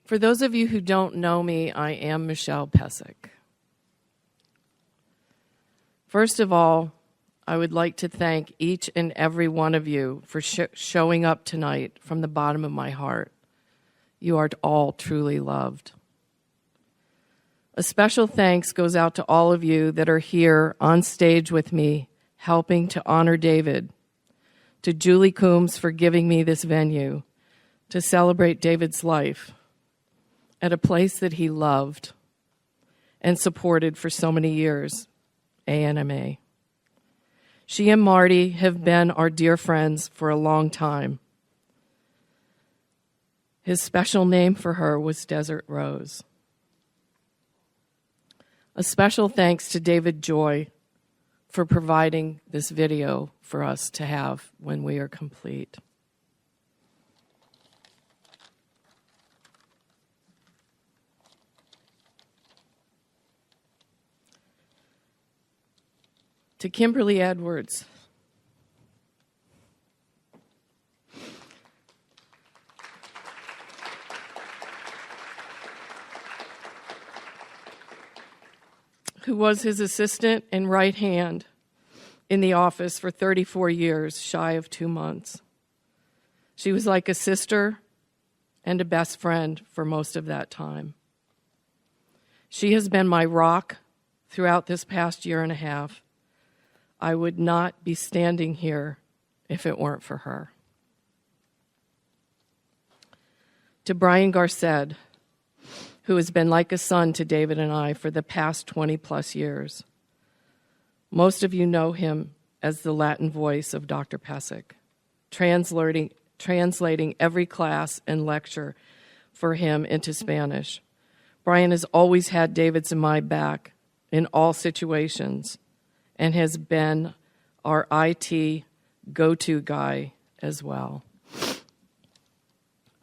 For those of you who don't know me, I am Michelle Pesic. First of all, I would like to thank each and every one of you for showing up tonight from the bottom of my heart. You are all truly loved. A special thanks goes out to all of you that are here on stage with me, helping to honor David, to Julie Coombs for giving me this venue to celebrate David's life at a place that he loved and supported for so many years, ANMA. She and Marty have been our dear friends for a long time. His special name for her was Desert Rose. A special thanks to David Joy for providing this video for us to have when we are complete. To Kimberly Edwards, who was his assistant and right hand in the office for 34 years, shy of 2 months. She was like a sister and a best friend for most of that time. She has been my rock throughout this past year and a half. I would not be standing here if it weren't for her. To Brian Garced, who has been like a son to David and I for the past 20 plus years. Most of you know him as the Latin voice of Dr. Pesic, translating every class and lecture for him into Spanish. Brian has always had David's and my back in all situations and has been our IT go-to guy as well.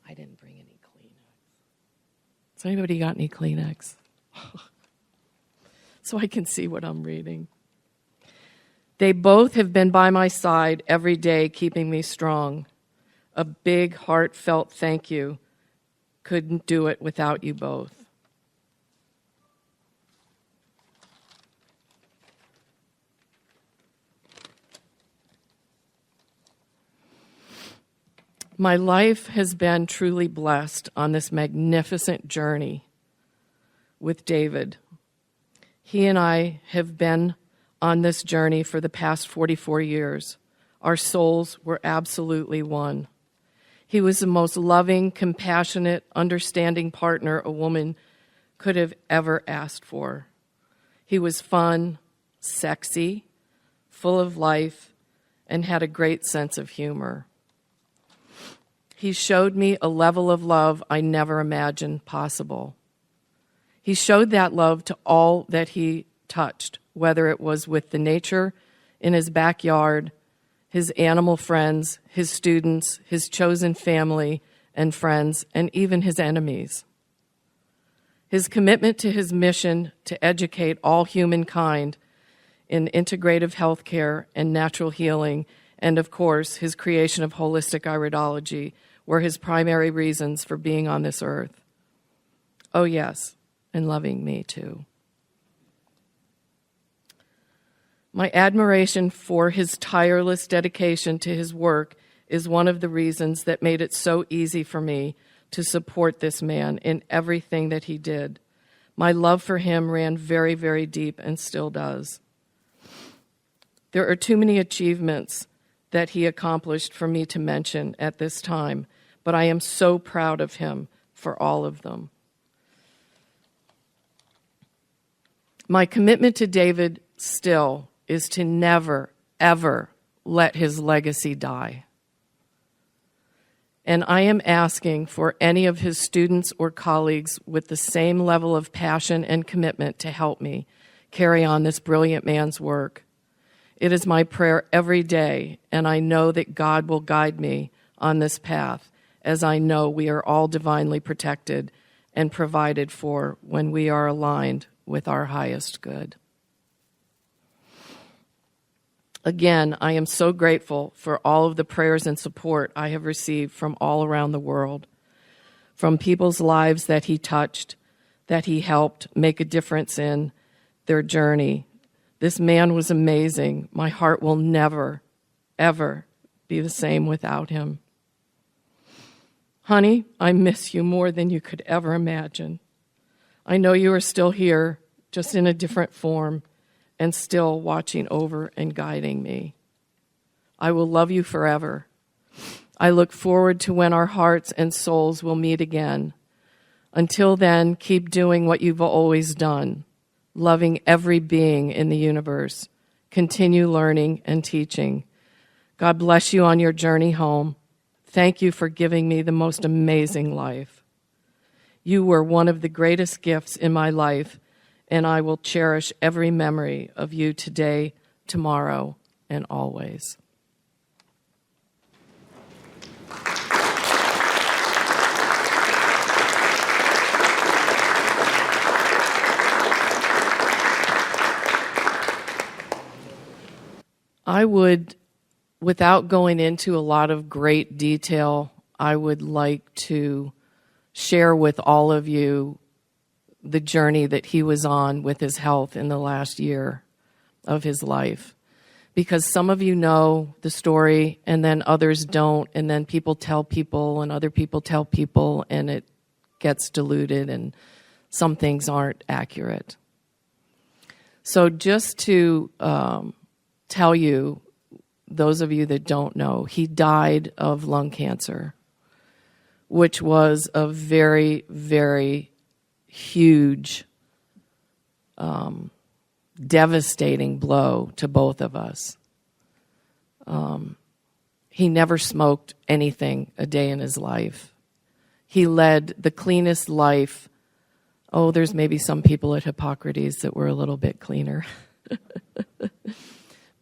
I didn't bring any Kleenex. Has anybody got any Kleenex? So I can see what I'm reading. They both have been by my side every day, keeping me strong. A big, heartfelt thank you. Couldn't do it without you both. My life has been truly blessed on this magnificent journey with David. He and I have been on this journey for the past 44 years. Our souls were absolutely one. He was the most loving, compassionate, understanding partner a woman could have ever asked for. He was fun, sexy, full of life, and had a great sense of humor. He showed me a level of love I never imagined possible. He showed that love to all that he touched, whether it was with the nature in his backyard, his animal friends, his students, his chosen family and friends, and even his enemies. His commitment to his mission to educate all humankind in integrative healthcare and natural healing, and of course, his creation of holistic iridology were his primary reasons for being on this earth. Oh yes, and loving me too. My admiration for his tireless dedication to his work is one of the reasons that made it so easy for me to support this man in everything that he did. My love for him ran very, very deep and still does. There are too many achievements that he accomplished for me to mention at this time, but I am so proud of him for all of them. My commitment to David still is to never, ever let his legacy die. And I am asking for any of his students or colleagues with the same level of passion and commitment to help me carry on this brilliant man's work. It is my prayer every day, and I know that God will guide me on this path, as I know we are all divinely protected and provided for when we are aligned with our highest good. Again, I am so grateful for all of the prayers and support I have received from all around the world. from people's lives that he touched, that he helped make a difference in their journey. This man was amazing. My heart will never, ever be the same without him. Honey, I miss you more than you could ever imagine. I know you are still here, just in a different form, and still watching over and guiding me. I will love you forever. I look forward to when our hearts and souls will meet again. Until then, keep doing what you've always done, loving every being in the universe. Continue learning and teaching. God bless you on your journey home. Thank you for giving me the most amazing life. You were one of the greatest gifts in my life, and I will cherish every memory of you today, tomorrow, and always. I would, without going into a lot of great detail, I would like to share with all of you the journey that he was on with his health in the last year of his life. Because some of you know the story, and then others don't, and then people tell people, and other people tell people, and it gets diluted, and some things aren't accurate. So just to tell you, those of you that don't know, he died of lung cancer, which was a very, very huge, devastating blow to both of us. He never smoked anything a day in his life. He led the cleanest life. Oh, there's maybe some people at Hippocrates that were a little bit cleaner.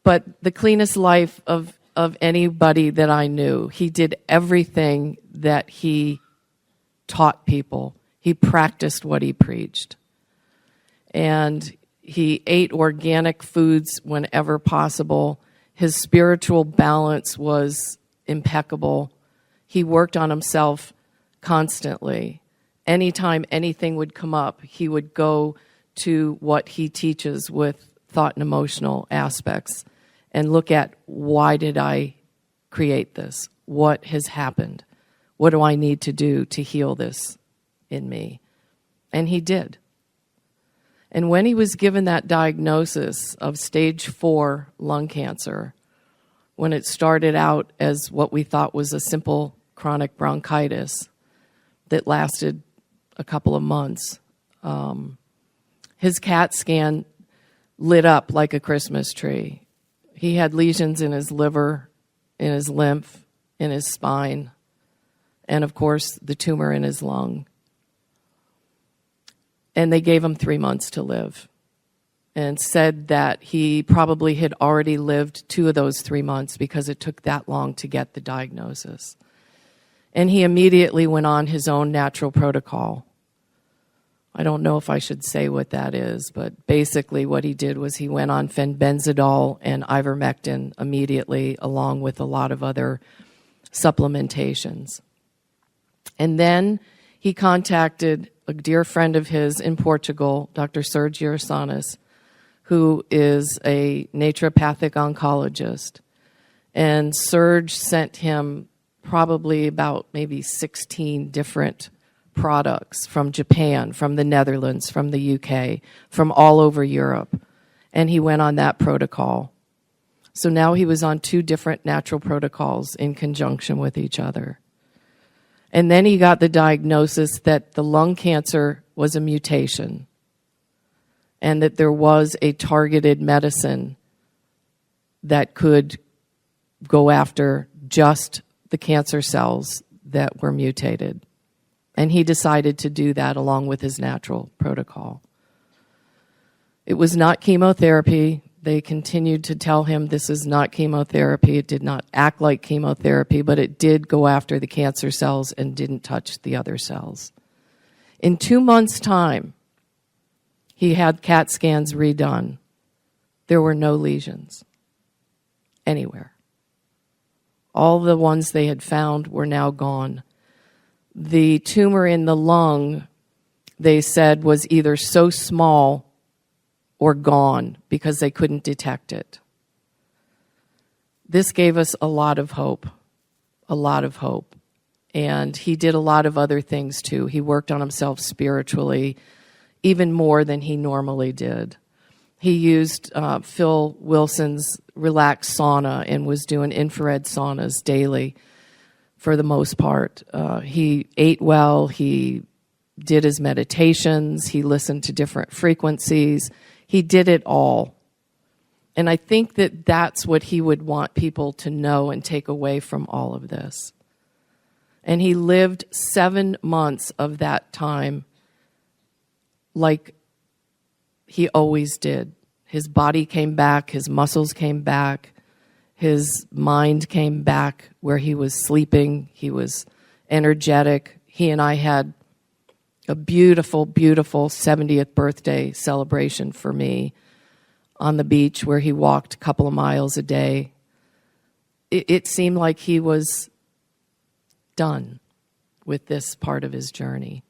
But the cleanest life of anybody that I knew. He did everything that he taught people. He practiced what he preached. And he ate organic foods whenever possible. His spiritual balance was impeccable. He worked on himself constantly. Anytime anything would come up, he would go to what he teaches with thought and emotional aspects and look at, why did I create this? What has happened? What do I need to do to heal this in me? And he did. And when he was given that diagnosis of stage 4 lung cancer, when it started out as what we thought was a simple chronic bronchitis that lasted a couple of months, his CAT scan lit up like a Christmas tree. He had lesions in his liver, in his lymph, in his spine, and of course the tumor in his lung. And they gave him 3 months to live and said that he probably had already lived 2 of those 3 months because it took that long to get the diagnosis. And he immediately went on his own natural protocol. I don't know if I should say what that is, but basically what he did was he went on fenbendazole and ivermectin immediately, along with a lot of other supplementations. And then he contacted a dear friend of his in Portugal, Dr. Serge Irasanis, who is a naturopathic oncologist. And Serge sent him probably about maybe 16 different products from Japan, from the Netherlands, from the UK, from all over Europe. And he went on that protocol. So now he was on 2 different natural protocols in conjunction with each other. And then he got the diagnosis that the lung cancer was a mutation and that there was a targeted medicine that could go after just the cancer cells that were mutated. And he decided to do that along with his natural protocol. It was not chemotherapy. They continued to tell him this is not chemotherapy. It did not act like chemotherapy, but it did go after the cancer cells and didn't touch the other cells. In 2 months' time, he had CAT scans redone. There were no lesions anywhere. All the ones they had found were now gone. The tumor in the lung, they said, was either so small or gone because they couldn't detect it. This gave us a lot of hope, a lot of hope. And he did a lot of other things too. He worked on himself spiritually, even more than he normally did. He used Phil Wilson's relaxed sauna and was doing infrared saunas daily for the most part. He ate well, he did his meditations, he listened to different frequencies, he did it all. And I think that that's what he would want people to know and take away from all of this. And he lived 7 months of that time like he always did. His body came back, his muscles came back, his mind came back where he was sleeping, he was energetic. He and I had a beautiful, beautiful 70th birthday celebration for me on the beach where he walked a couple of miles a day. It seemed like he was done with this part of his journey.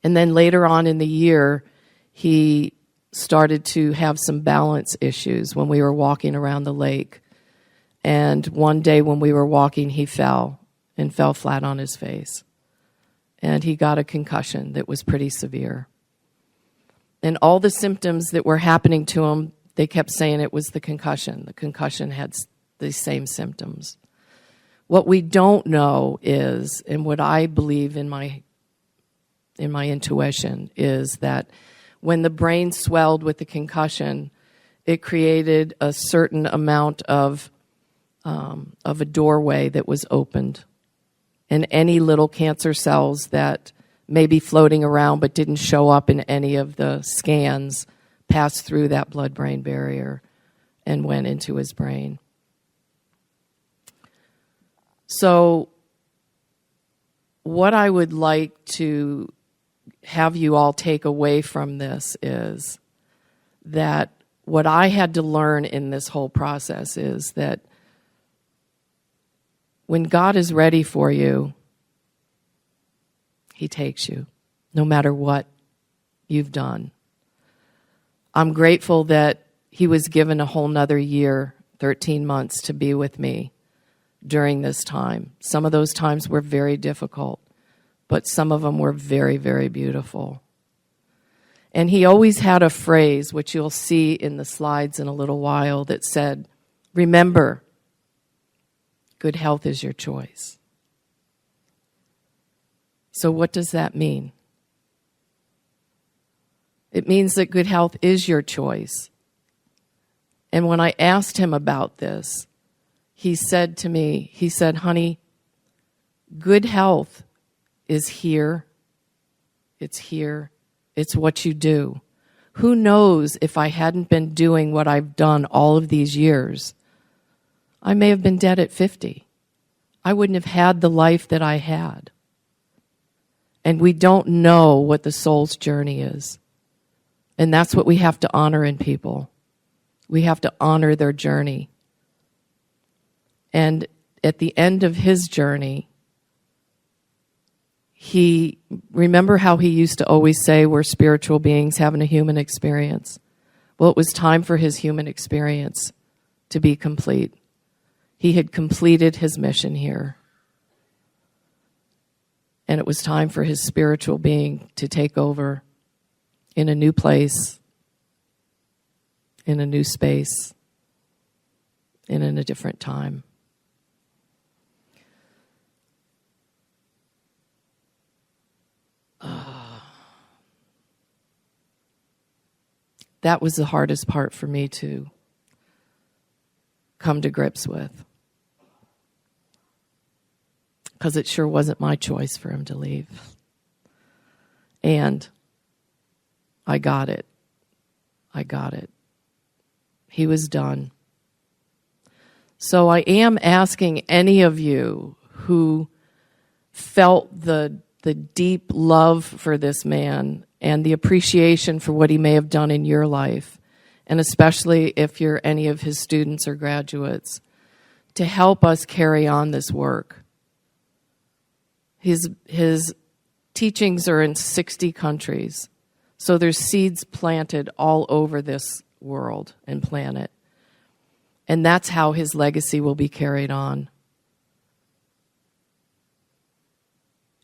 And then later on in the year, he started to have some balance issues when we were walking around the lake. And one day when we were walking, he fell and fell flat on his face. And he got a concussion that was pretty severe. And all the symptoms that were happening to him, they kept saying it was the concussion. The concussion had the same symptoms. What we don't know is, and what I believe in my intuition, is that when the brain swelled with the concussion, it created a certain amount of a doorway that was opened. And any little cancer cells that may be floating around but didn't show up in any of the scans passed through that blood-brain barrier and went into his brain. So what I would like to have you all take away from this is that what I had to learn in this whole process is that when God is ready for you, he takes you, no matter what you've done. I'm grateful that he was given a whole nother year, 13 months, to be with me during this time. Some of those times were very difficult, but some of them were very, very beautiful. And he always had a phrase, which you'll see in the slides in a little while, that said, remember, good health is your choice. So what does that mean? It means that good health is your choice. And when I asked him about this, he said to me, he said, honey, good health is here. It's here. It's what you do. Who knows if I hadn't been doing what I've done all of these years, I may have been dead at 50. I wouldn't have had the life that I had. And we don't know what the soul's journey is. And that's what we have to honor in people. We have to honor their journey. And at the end of his journey, remember how he used to always say we're spiritual beings having a human experience? Well, it was time for his human experience to be complete. He had completed his mission here. And it was time for his spiritual being to take over in a new place, in a new space, and in a different time. That was the hardest part for me to come to grips with, because it sure wasn't my choice for him to leave. And I got it. I got it. He was done. So I am asking any of you who felt the deep love for this man and the appreciation for what he may have done in your life, and especially if you're any of his students or graduates, to help us carry on this work. His teachings are in 60 countries. So there's seeds planted all over this world and planet. And that's how his legacy will be carried on.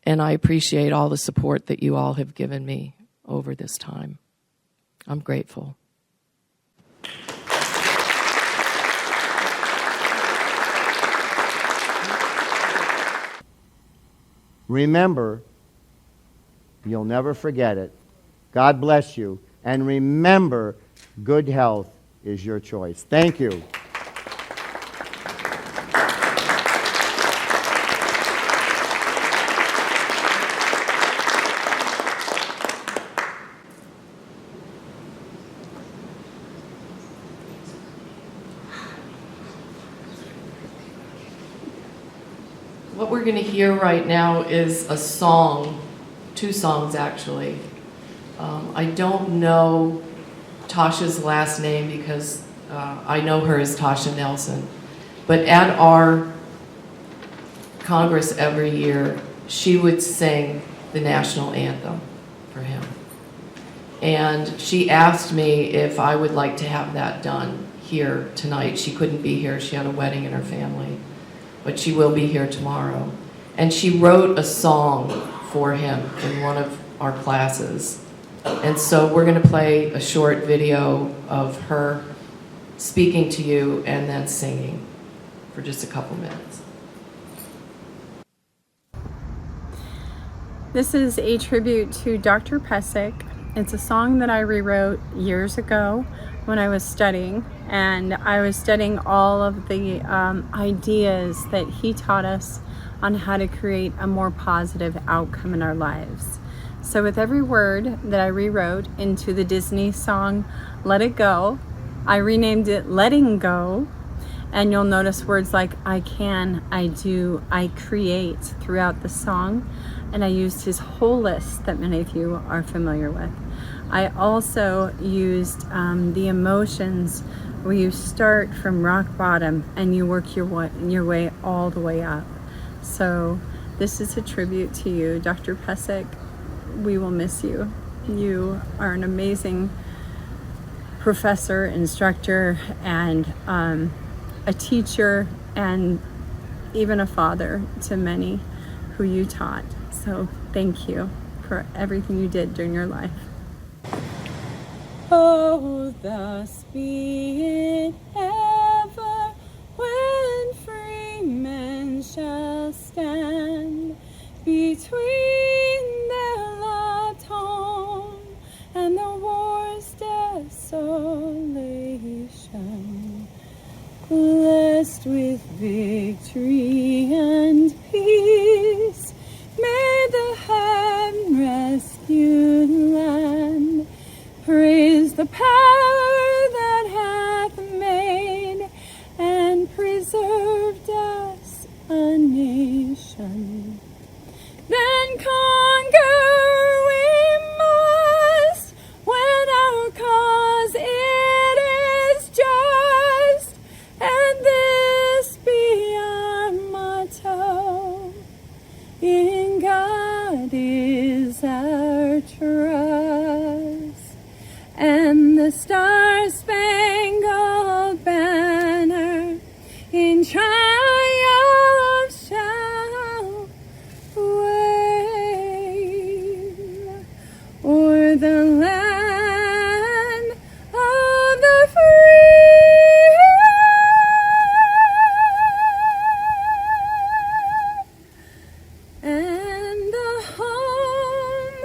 And I appreciate all the support that you all have given me over this time. I'm grateful. Remember, you'll never forget it. God bless you. And remember, good health is your choice. Thank you. What we're going to hear right now is a song, 2 songs actually. I don't know Tasha's last name because I know her as Tasha Nelson. But at our Congress every year, she would sing the national anthem for him. And she asked me if I would like to have that done here tonight. She couldn't be here. She had a wedding in her family. But she will be here tomorrow. And she wrote a song for him in one of our classes. And so we're going to play a short video of her speaking to you and then singing for just a couple minutes. This is a tribute to Dr. Pesek. It's a song that I rewrote years ago when I was studying, and I was studying all of the ideas that he taught us on how to create a more positive outcome in our lives. So with every word that I rewrote into the Disney song Let It Go, I renamed it Letting Go, and you'll notice words like I can, I do, I create throughout the song, and I used his whole list that many of you are familiar with. I also used the emotions where you start from rock bottom and you work your way all the way up. So this is a tribute to you, Dr. Pesek. We will miss you. You are an amazing professor, instructor, and a teacher, and even a father to many who you taught. So thank you for everything you did during your life. Oh, thus be it ever, when free men shall stand between their loved home and the war's desolation, blessed with victory and peace, may the hand-rescued land praise the power that hath made and preserved us a nation. Then conquer we must, when our cause it is just, and this be our motto: in God is our trust. And the Star-Spangled Banner in triumph shall wave o'er the land of the free and the home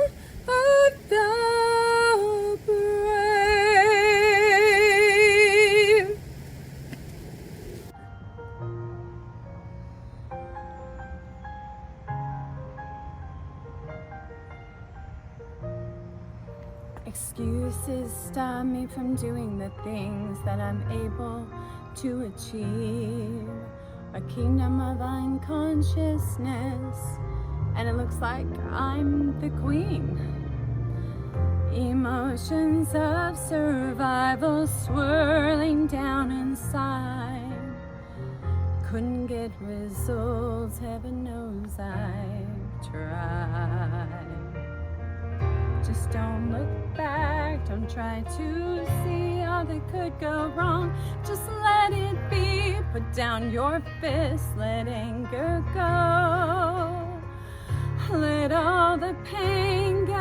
of the brave. Excuses stop me from doing the things that I'm able to achieve. A kingdom of unconsciousness, and it looks like I'm the queen. Emotions of survival swirling down inside. Couldn't get results, heaven knows I've try. Just don't look back, don't try to see how that could go wrong. Just let it be, put down your fist, let anger go. Let all the pain go,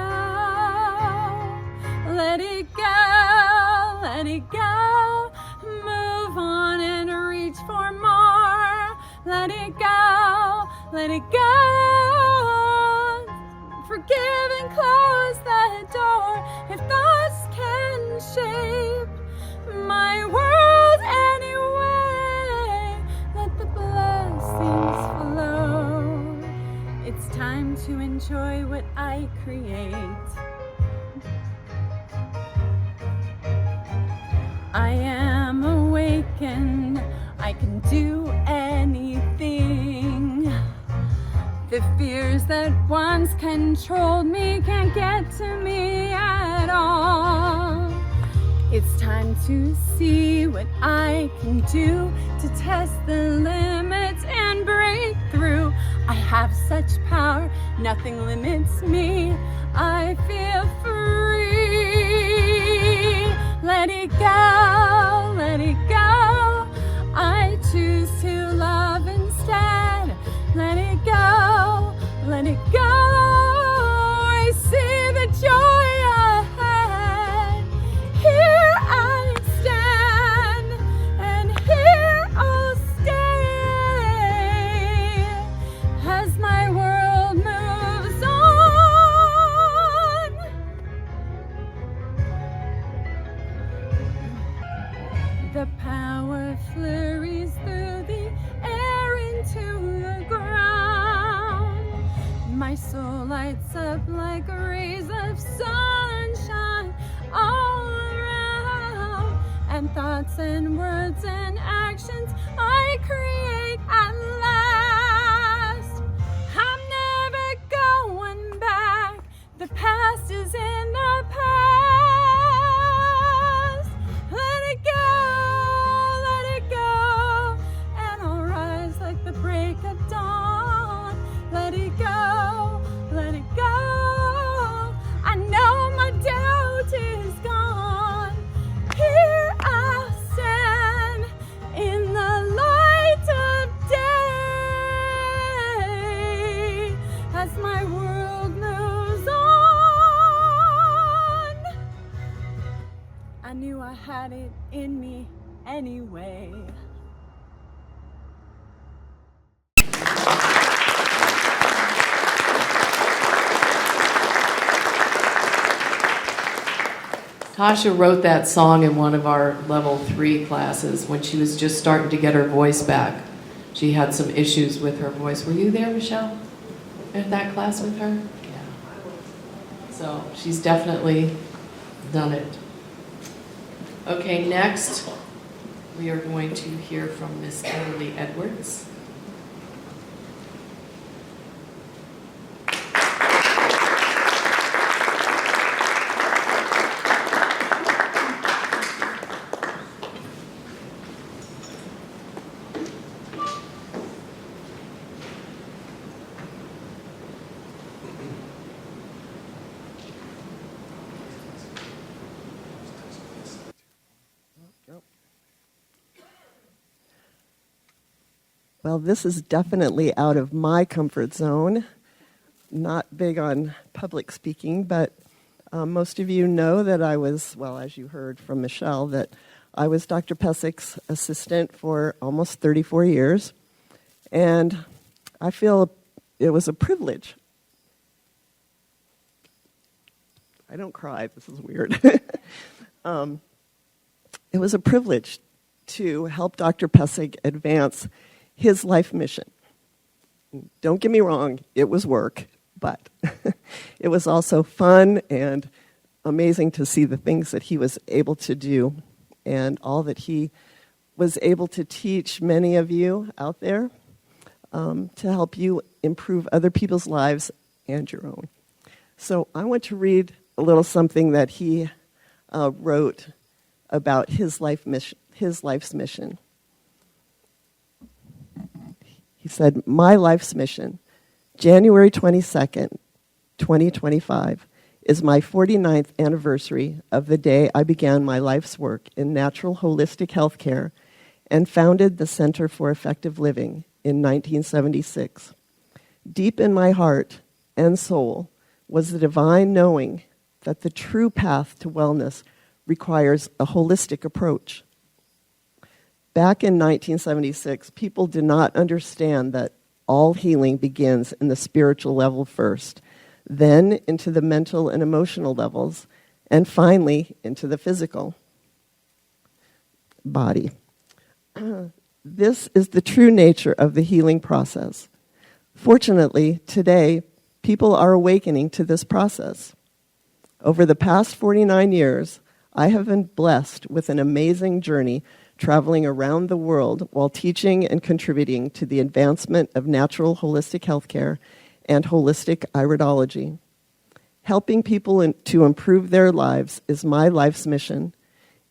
let it go, let it go. Move on and reach for more. Let it go, let it go. Forgive and close that door. If thoughts can shape my world anyway, let the blessings flow. It's time to enjoy what I create. I am awakened, I can do anything. The fears that once controlled me can't get to me at all. It's time to see what I can do to test the limits and break through. I have such power, nothing limits me. I feel free. Let it go, let it go. I choose to love instead. Let it go, let it go. I see the joy ahead. Here I stand, and here I'll stay as my world moves on. The power flurries through the air into the ground. My soul lights up like rays of sunshine all around. And thoughts and words and actions I create at last. I'm never going back. The past is in the past. Let it go, and I'll rise like the break of dawn. Let it go, let it go. I know my doubt is gone. Here I stand in the light of day as my world moves on. I knew I had it in me anyway. Tasha wrote that song in one of our level 3 classes when she was just starting to get her voice back. She had some issues with her voice. Were you there, Michelle, at that class with her? Yeah. So she's definitely done it. Okay, next we are going to hear from Miss Kimberly Edwards. Well, this is definitely out of my comfort zone. Not big on public speaking, but most of you know that I was, well, as you heard from Michelle, that I was Dr. Pesick's assistant for almost 34 years. And I feel it was a privilege. I don't cry, this is weird. It was a privilege to help Dr. Pesick advance his life mission. Don't get me wrong, it was work, but it was also fun and amazing to see the things that he was able to do and all that he was able to teach many of you out there to help you improve other people's lives and your own. So I want to read a little something that he wrote about his life's mission. He said, "My life's mission January 22nd, 2025 is my 49th anniversary of the day I began my life's work in natural holistic healthcare and founded the Center for Effective Living in 1976. Deep in my heart and soul was the divine knowing that the true path to wellness requires a holistic approach. Back in 1976, people did not understand that all healing begins in the spiritual level first, then into the mental and emotional levels, and finally into the physical body. This is the true nature of the healing process. Fortunately, today, people are awakening to this process. Over the past 49 years, I have been blessed with an amazing journey traveling around the world while teaching and contributing to the advancement of natural holistic healthcare and holistic iridology. Helping people to improve their lives is my life's mission.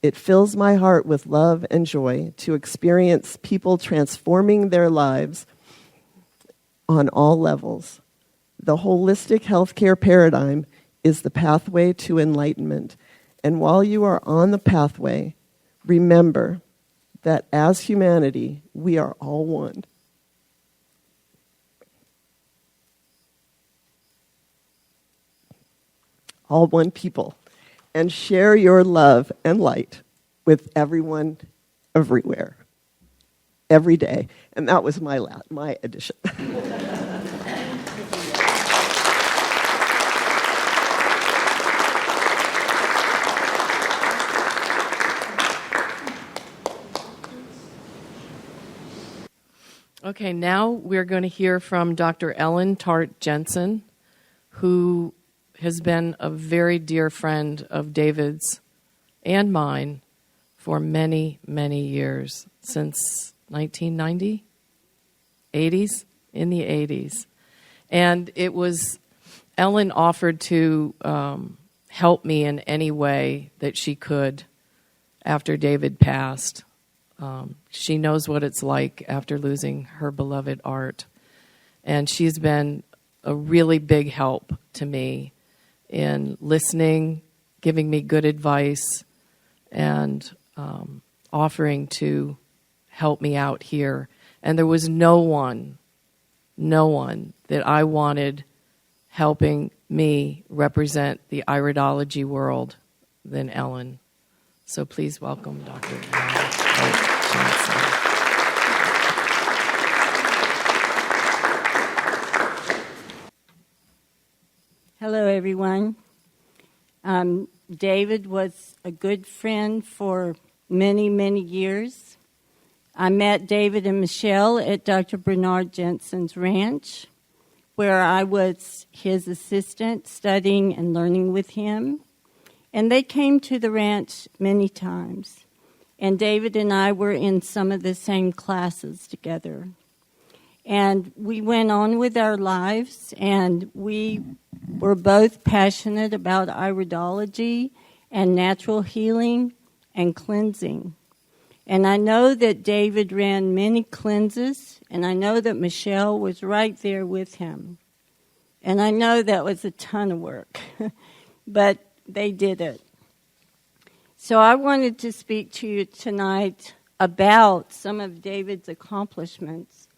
It fills my heart with love and joy to experience people transforming their lives on all levels. The holistic healthcare paradigm is the pathway to enlightenment. And while you are on the pathway, remember that as humanity, we are all one. All one people. And share your love and light with everyone, everywhere, every day. And that was my addition. Okay, now we're going to hear from Dr. Ellen Tart Jensen, who has been a very dear friend of David's and mine for many, many years, since 1990, 80s, in the 80s. And it was, Ellen offered to help me in any way that she could after David passed. She knows what it's like after losing her beloved Art. And she's been a really big help to me in listening, giving me good advice, and offering to help me out here. And there was no one that I wanted helping me represent the iridology world than Ellen. So please welcome Dr. Ellen Jensen. Hello, everyone. David was a good friend for many, many years. I met David and Michelle at Dr. Bernard Jensen's ranch, where I was his assistant, studying and learning with him. And they came to the ranch many times. And David and I were in some of the same classes together. And we went on with our lives, and we were both passionate about iridology and natural healing and cleansing. And I know that David ran many cleanses, and I know that Michelle was right there with him. And I know that was a ton of work, but they did it. So I wanted to speak to you tonight about some of David's accomplishments,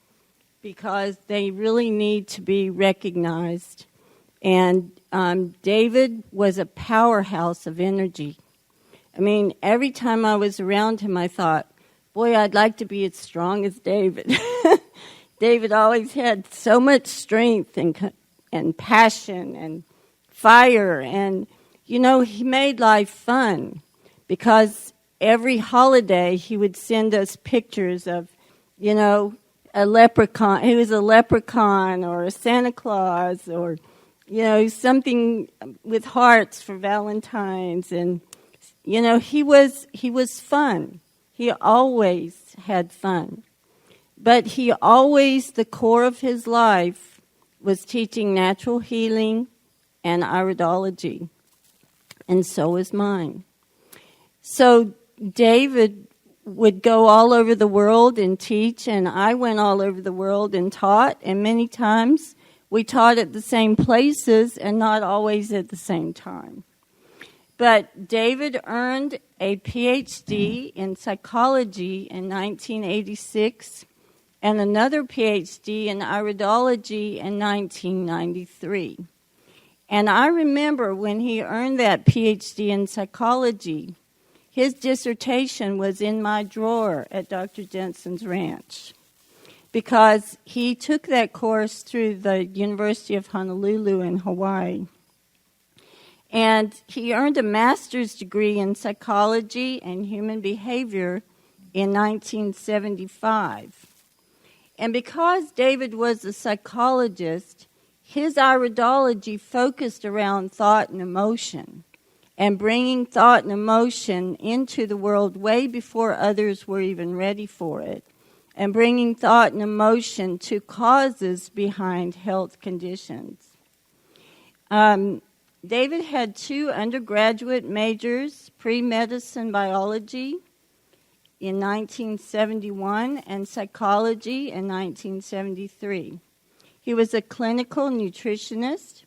because they really need to be recognized. And David was a powerhouse of energy. I mean, every time I was around him, I thought, boy, I'd like to be as strong as David. David always had so much strength and passion and fire. And, you know, he made life fun, because every holiday he would send us pictures of, you know, a leprechaun. He was a leprechaun or a Santa Claus, or, you know, something with hearts for Valentine's. And, you know, he was fun. He always had fun. But he always, the core of his life was teaching natural healing and iridology. And so was mine. So David would go all over the world and teach, and I went all over the world and taught, and many times We taught at the same places and not always at the same time. But David earned a PhD in psychology in 1986 and another PhD in iridology in 1993. And I remember when he earned that PhD in psychology, his dissertation was in my drawer at Dr. Jensen's ranch because he took that course through the University of Honolulu in Hawaii. And he earned a master's degree in psychology and human behavior in 1975. And because David was a psychologist, his iridology focused around thought and emotion and bringing thought and emotion into the world way before others were even ready for it, and bringing thought and emotion to causes behind health conditions. David had 2 undergraduate majors, pre-medicine biology in 1971 and psychology in 1973. He was a clinical nutritionist,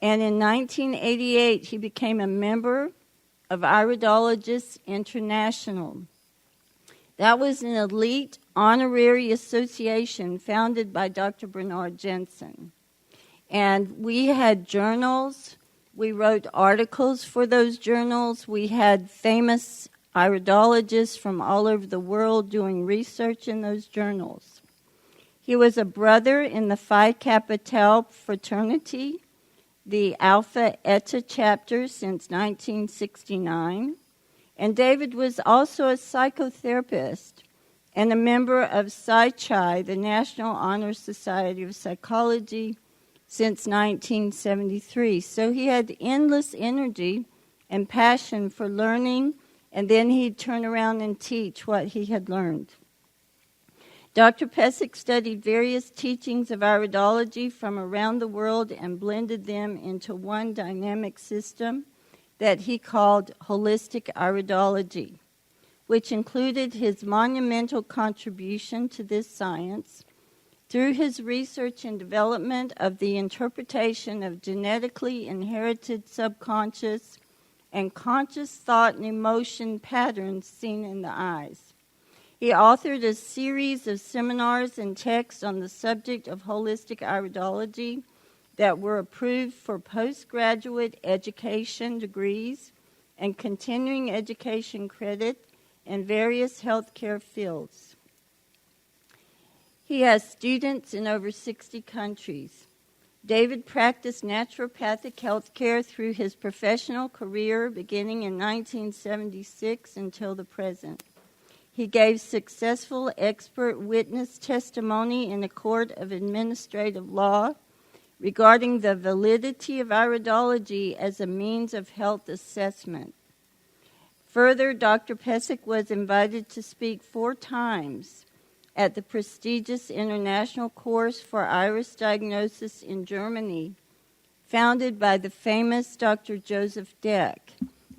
and in 1988 he became a member of Iridologists International. That was an elite honorary association founded by Dr. Bernard Jensen. And we had journals. We wrote articles for those journals. We had famous iridologists from all over the world doing research in those journals. He was a brother in the Phi Kappa Tau fraternity, the Alpha Eta chapter since 1969. And David was also a psychotherapist and a member of Psi Chi, the National Honor Society of Psychology, since 1973. So he had endless energy and passion for learning, and then he'd turn around and teach what he had learned. Dr. Pesek studied various teachings of iridology from around the world and blended them into one dynamic system that he called holistic iridology, which included his monumental contribution to this science through his research and development of the interpretation of genetically inherited subconscious and conscious thought and emotion patterns seen in the eyes. He authored a series of seminars and texts on the subject of holistic iridology that were approved for postgraduate education degrees and continuing education credit in various healthcare fields. He has students in over 60 countries. David practiced naturopathic health care through his professional career beginning in 1976 until the present. He gave successful expert witness testimony in a court of administrative law regarding the validity of iridology as a means of health assessment. Further, Dr. Pesek was invited to speak 4 times at the prestigious International Course for Iris Diagnosis in Germany, founded by the famous Dr. Joseph Deck.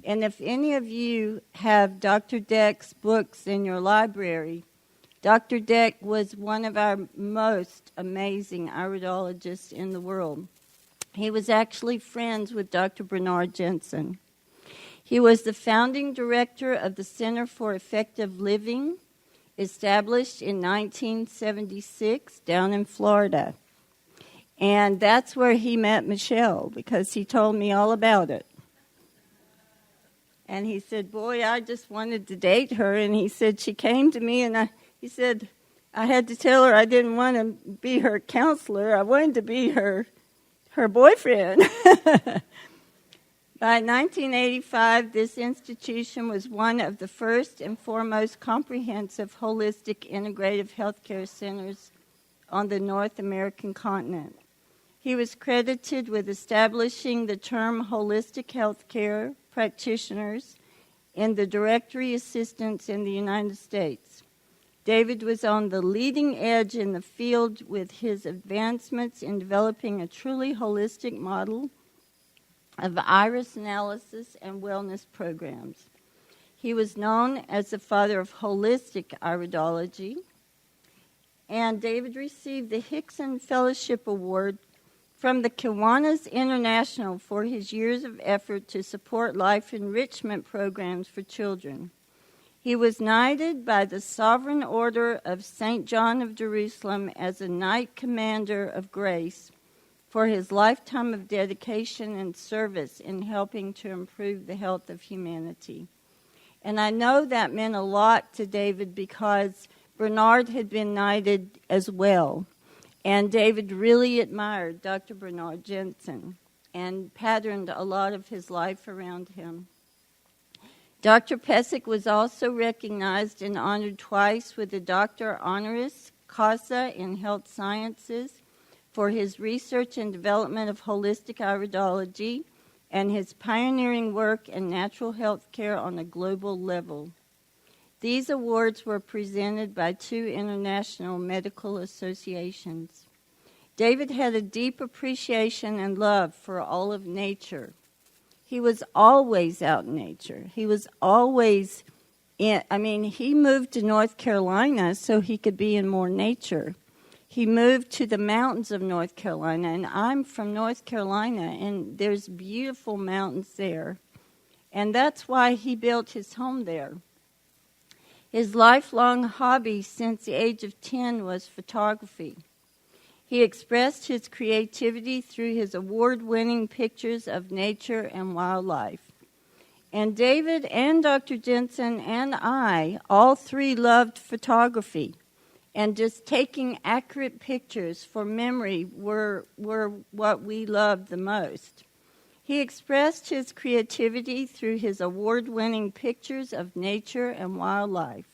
And if any of you have Dr. Deck's books in your library, Dr. Deck was one of our most amazing iridologists in the world. He was actually friends with Dr. Bernard Jensen. He was the founding director of the Center for Effective Living, established in 1976 down in Florida. And that's where he met Michelle, because he told me all about it. And he said, boy, I just wanted to date her. And he said, she came to me, and he said, I had to tell her I didn't want to be her counselor. I wanted to be her boyfriend. By 1985, this institution was one of the first and foremost comprehensive holistic integrative healthcare centers on the North American continent. He was credited with establishing the term holistic healthcare practitioners in the directory assistance in the United States. David was on the leading edge in the field with his advancements in developing a truly holistic model of iris analysis and wellness programs. He was known as the father of holistic iridology, and David received the Hickson Fellowship Award from the Kiwanis International for his years of effort to support life enrichment programs for children. He was knighted by the Sovereign Order of St. John of Jerusalem as a Knight Commander of Grace for his lifetime of dedication and service in helping to improve the health of humanity. And I know that meant a lot to David because Bernard had been knighted as well. And David really admired Dr. Bernard Jensen and patterned a lot of his life around him. Dr. Pesek was also recognized and honored twice with the Doctor Honoris Causa in Health Sciences for his research and development of holistic iridology and his pioneering work in natural health care on a global level. These awards were presented by 2 international medical associations. David had a deep appreciation and love for all of nature. He was always out in nature. He was always he moved to North Carolina so he could be in more nature. He moved to the mountains of North Carolina, and I'm from North Carolina, and there's beautiful mountains there. And that's why he built his home there. His lifelong hobby since the age of 10 was photography. He expressed his creativity through his award-winning pictures of nature and wildlife. And David and Dr. Jensen and I, all 3 loved photography. And just taking accurate pictures for memory were what we loved the most. He expressed his creativity through his award-winning pictures of nature and wildlife.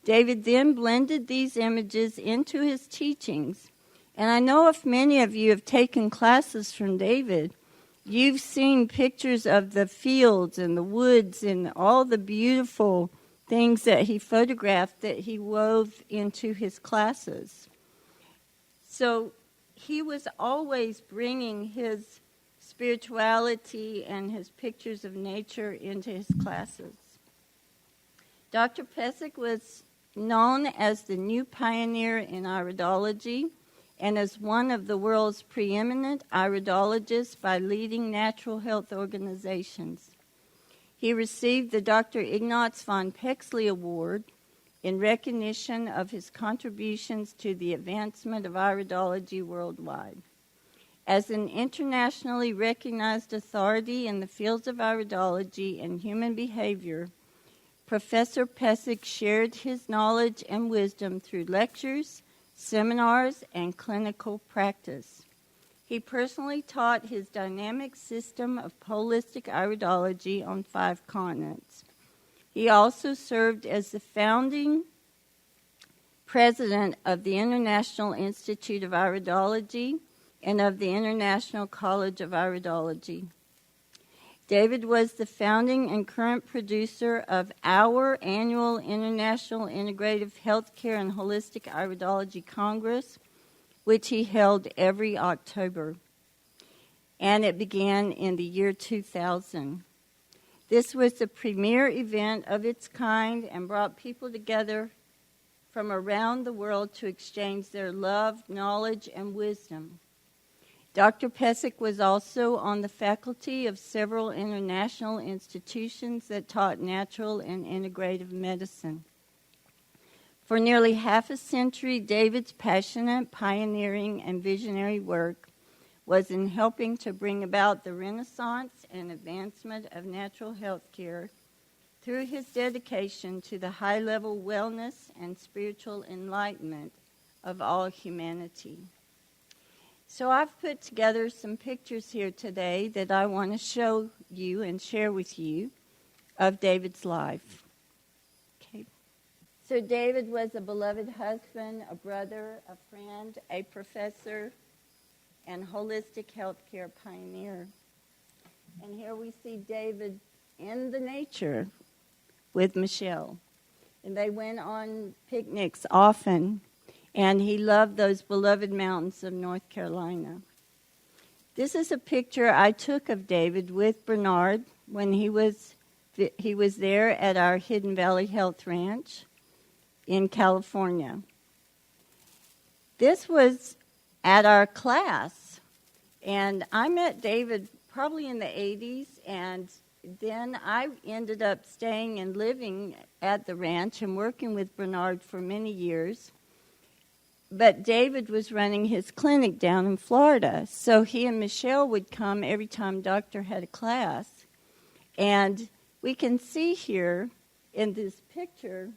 David then blended these images into his teachings. And I know if many of you have taken classes from David, you've seen pictures of the fields and the woods and all the beautiful things that he photographed that he wove into his classes. So he was always bringing his spirituality and his pictures of nature into his classes. Dr. Pesek was known as the new pioneer in iridology and as one of the world's preeminent iridologists by leading natural health organizations. He received the Dr. Ignaz von Pexley Award in recognition of his contributions to the advancement of iridology worldwide. As an internationally recognized authority in the fields of iridology and human behavior, Professor Pesek shared his knowledge and wisdom through lectures, seminars, and clinical practice. He personally taught his dynamic system of holistic iridology on 5 continents. He also served as the founding president of the International Institute of Iridology and of the International College of Iridology. David was the founding and current producer of our annual International Integrative Healthcare and Holistic Iridology Congress, which he held every October. And it began in the year 2000. This was the premier event of its kind and brought people together from around the world to exchange their love, knowledge, and wisdom. Dr. Pesek was also on the faculty of several international institutions that taught natural and integrative medicine. For nearly half a century, David's passionate, pioneering, and visionary work was in helping to bring about the renaissance and advancement of natural health care through his dedication to the high-level wellness and spiritual enlightenment of all humanity. So I've put together some pictures here today that I want to show you and share with you of David's life. Okay. So David was a beloved husband, a brother, a friend, a professor, and holistic healthcare pioneer. And here we see David in the nature with Michelle. And they went on picnics often. And he loved those beloved mountains of North Carolina. This is a picture I took of David with Bernard when he was there at our Hidden Valley Health Ranch in California. This was at our class And I met David probably in the 80s, and then I ended up staying and living at the ranch and working with Bernard for many years. But David was running his clinic down in Florida, so he and Michelle would come every time Doctor had a class. And we can see here in this picture,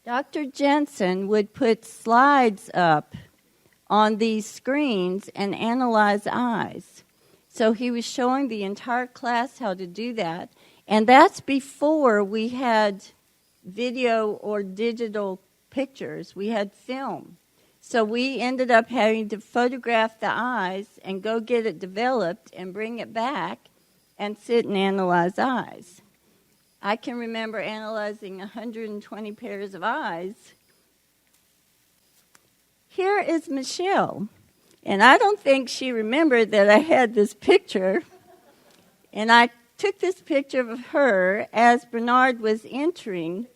Dr. Jensen would put slides up on these screens and analyze eyes. So he was showing the entire class how to do that. And that's before we had video or digital pictures. We had film. So we ended up having to photograph the eyes and go get it developed and bring it back and sit and analyze eyes. I can remember analyzing 120 pairs of eyes. Here is Michelle. And I don't think she remembered that I had this picture. And I took this picture of her as Bernard was entering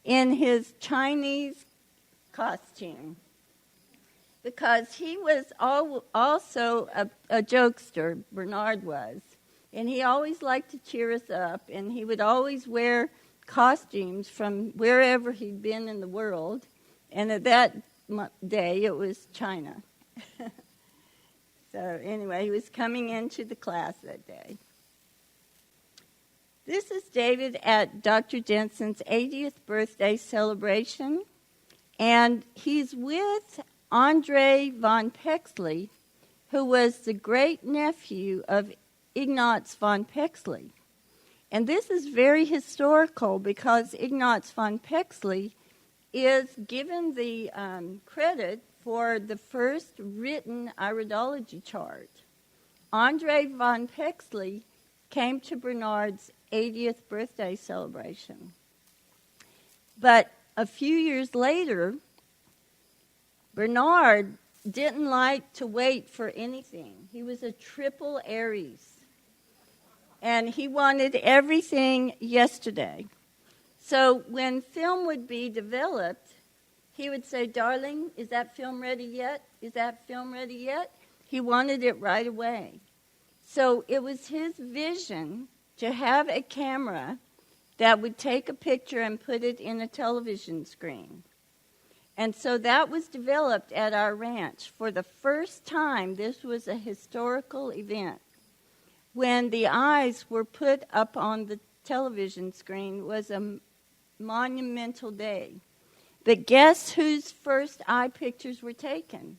in his Chinese costume, because he was also a jokester, Bernard was. And he always liked to cheer us up, and he would always wear costumes from wherever he'd been in the world. And at that day, it was China. So anyway, he was coming into the class that day. This is David at Dr. Jensen's 80th birthday celebration, and he's with Andre von Pexley, who was the great-nephew of Ignaz von Pexley. And this is very historical because Ignaz von Pexley is given the credit for the first written iridology chart. Andre von Pexley came to Bernard's 80th birthday celebration. But a few years later, Bernard didn't like to wait for anything. He was a triple Aries, and he wanted everything yesterday. So when film would be developed, he would say, "Darling, is that film ready yet? Is that film ready yet?" He wanted it right away. So it was his vision to have a camera that would take a picture and put it in a television screen. And so that was developed at our ranch. For the first time, this was a historical event. When the eyes were put up on the television screen was a monumental day. But guess whose first eye pictures were taken?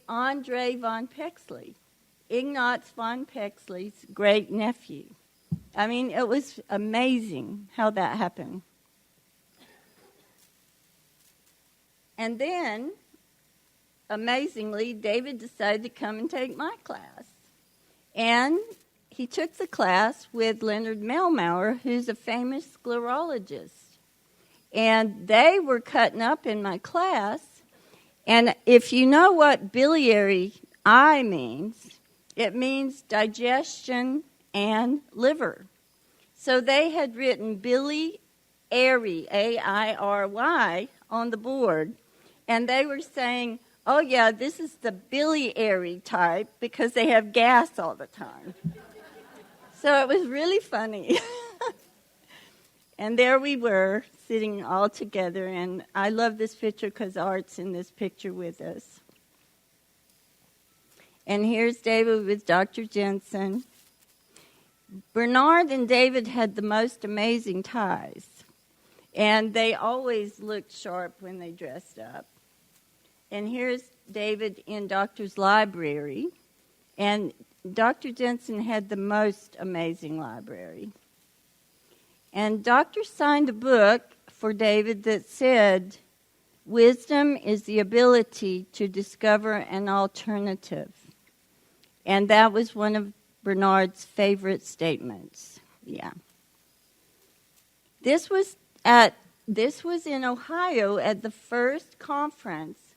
Andre von Pexley, Ignaz von Pexley's great-nephew. I mean, it was amazing how that happened. And then, amazingly, David decided to come and take my class. And he took the class with Leonard Melmauer, who's a famous sclerologist. And they were cutting up in my class. And if you know what biliary eye means, it means digestion and liver. So they had written biliary, A-I-R-Y, on the board. And they were saying, "Oh, yeah, this is the biliary type because they have gas all the time." So it was really funny. And there we were, sitting all together. And I love this picture because Art's in this picture with us. And here's David with Dr. Jensen. Bernard and David had the most amazing ties. And they always looked sharp when they dressed up. And here's David in Doctor's library. And Dr. Jensen had the most amazing library. And Doctor signed a book for David that said, "Wisdom is the ability to discover an alternative." And that was one of Bernard's favorite statements. Yeah. This was in Ohio at the first conference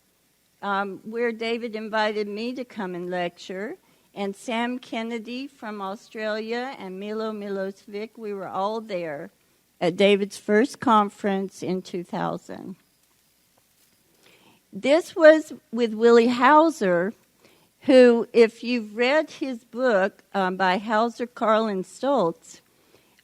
where David invited me to come and lecture, and Sam Kennedy from Australia and Milo Milosevic. We were all there at David's first conference in 2000. This was with Willie Hauser, who, if you've read his book by Hauser, Carl, and Stoltz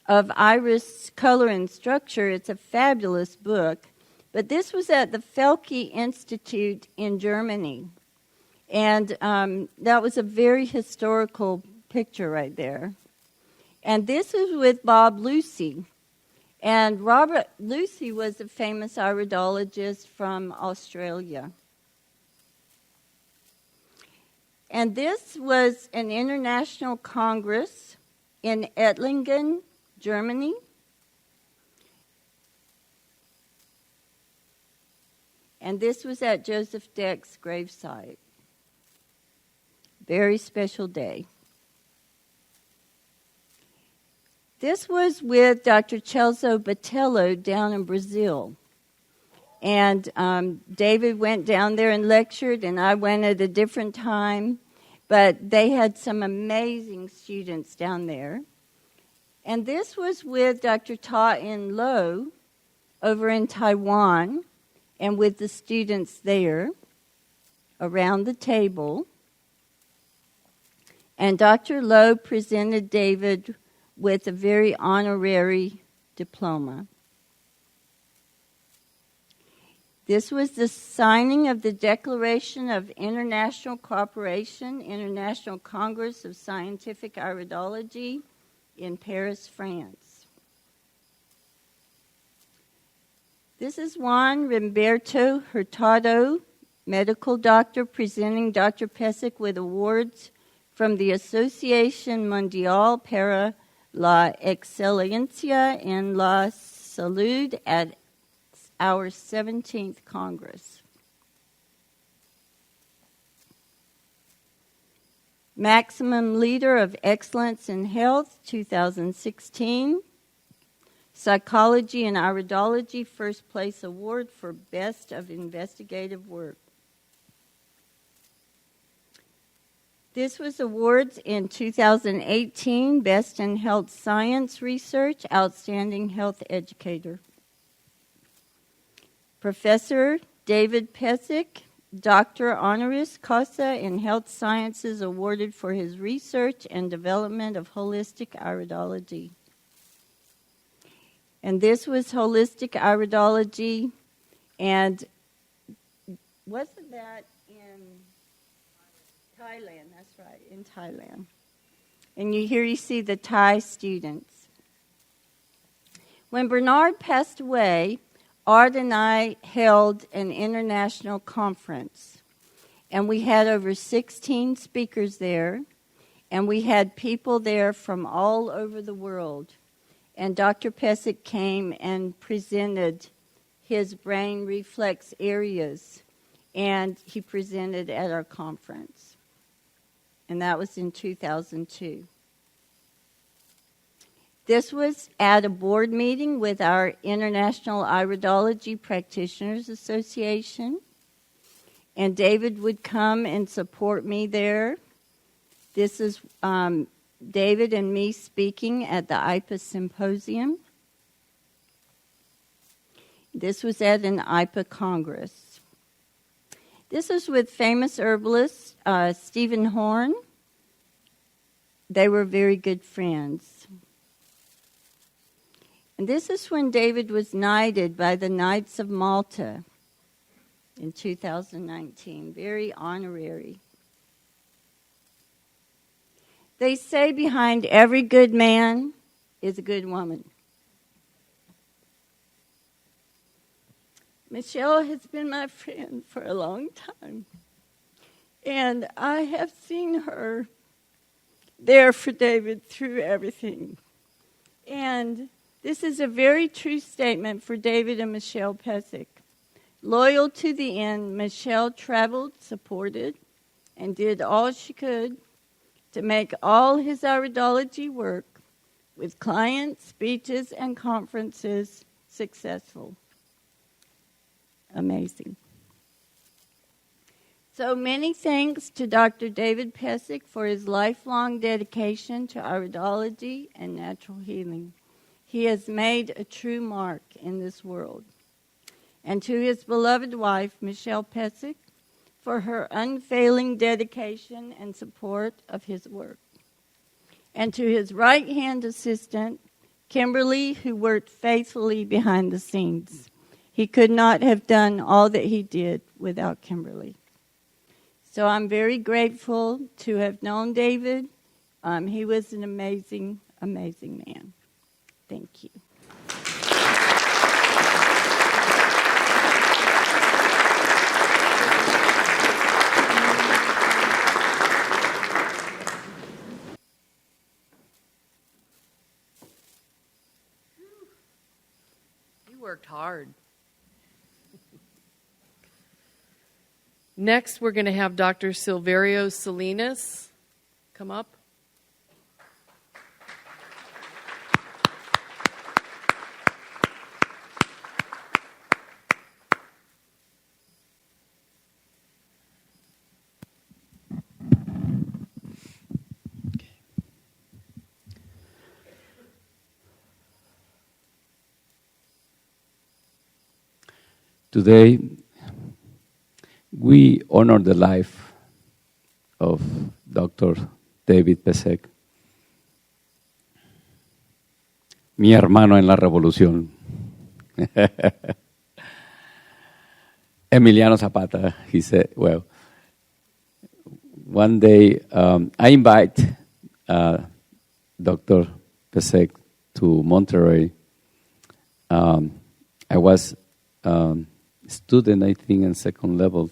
of iris color and structure, it's a fabulous book. But this was at the Felke Institute in Germany. And that was a very historical picture right there. And this is with Bob Lucy. And Robert Lucy was a famous iridologist from Australia. And this was an international congress in Ettlingen, Germany. And this was at Joseph Deck's gravesite. Very special day. This was with Dr. Celso Botelho down in Brazil. And David went down there and lectured, and I went at a different time. But they had some amazing students down there. And this was with Dr. Ta In Lo over in Taiwan, and with the students there around the table. And Dr. Lo presented David with a very honorary diploma. This was the signing of the Declaration of International Cooperation, International Congress of Scientific Iridology in Paris, France. This is Juan Humberto Hurtado, medical doctor, presenting Dr. Pesek with awards from the Asociación Mundial para la Excelencia en la Salud at our 17th Congress. Maximum Leader of Excellence in Health, 2016. Psychology and Iridology, First Place Award for Best of Investigative Work. This was awards in 2018, Best in Health Science Research, Outstanding Health Educator. Professor David Pesek, Doctor Honoris Causa in Health Sciences, awarded for his research and development of holistic iridology. And this was holistic iridology, and wasn't that in Thailand? That's right, in Thailand. And here you see the Thai students. When Bernard passed away, Art and I held an international conference, and we had over 16 speakers there, and we had people there from all over the world. And Dr. Pesek came and presented his brain reflex areas, and he presented at our conference. And that was in 2002. This was at a board meeting with our International Iridology Practitioners Association. And David would come and support me there. This is David and me speaking at the IPA Symposium. This was at an IPA Congress. This is with famous herbalist Stephen Horn. They were very good friends. And this is when David was knighted by the Knights of Malta in 2019. Very honorary. They say behind every good man is a good woman. Michelle has been my friend for a long time. And I have seen her there for David through everything. And this is a very true statement for David and Michelle Pesek. Loyal to the end, Michelle traveled, supported, and did all she could to make all his iridology work with clients, speeches, and conferences successful. Amazing. So many thanks to Dr. David Pesek for his lifelong dedication to iridology and natural healing. He has made a true mark in this world. And to his beloved wife, Michelle Pesek, for her unfailing dedication and support of his work. And to his right-hand assistant, Kimberly, who worked faithfully behind the scenes. He could not have done all that he did without Kimberly. So I'm very grateful to have known David. He was an amazing, amazing man. Thank you. You worked hard. Next, we're going to have Dr. Silverio Salinas come up. Today, we honor the life of Dr. David Pesek, mi hermano en la revolución. Emiliano Zapata, he said, well, one day I invite Dr. Pesek to Monterrey. I was student, I think, in second level.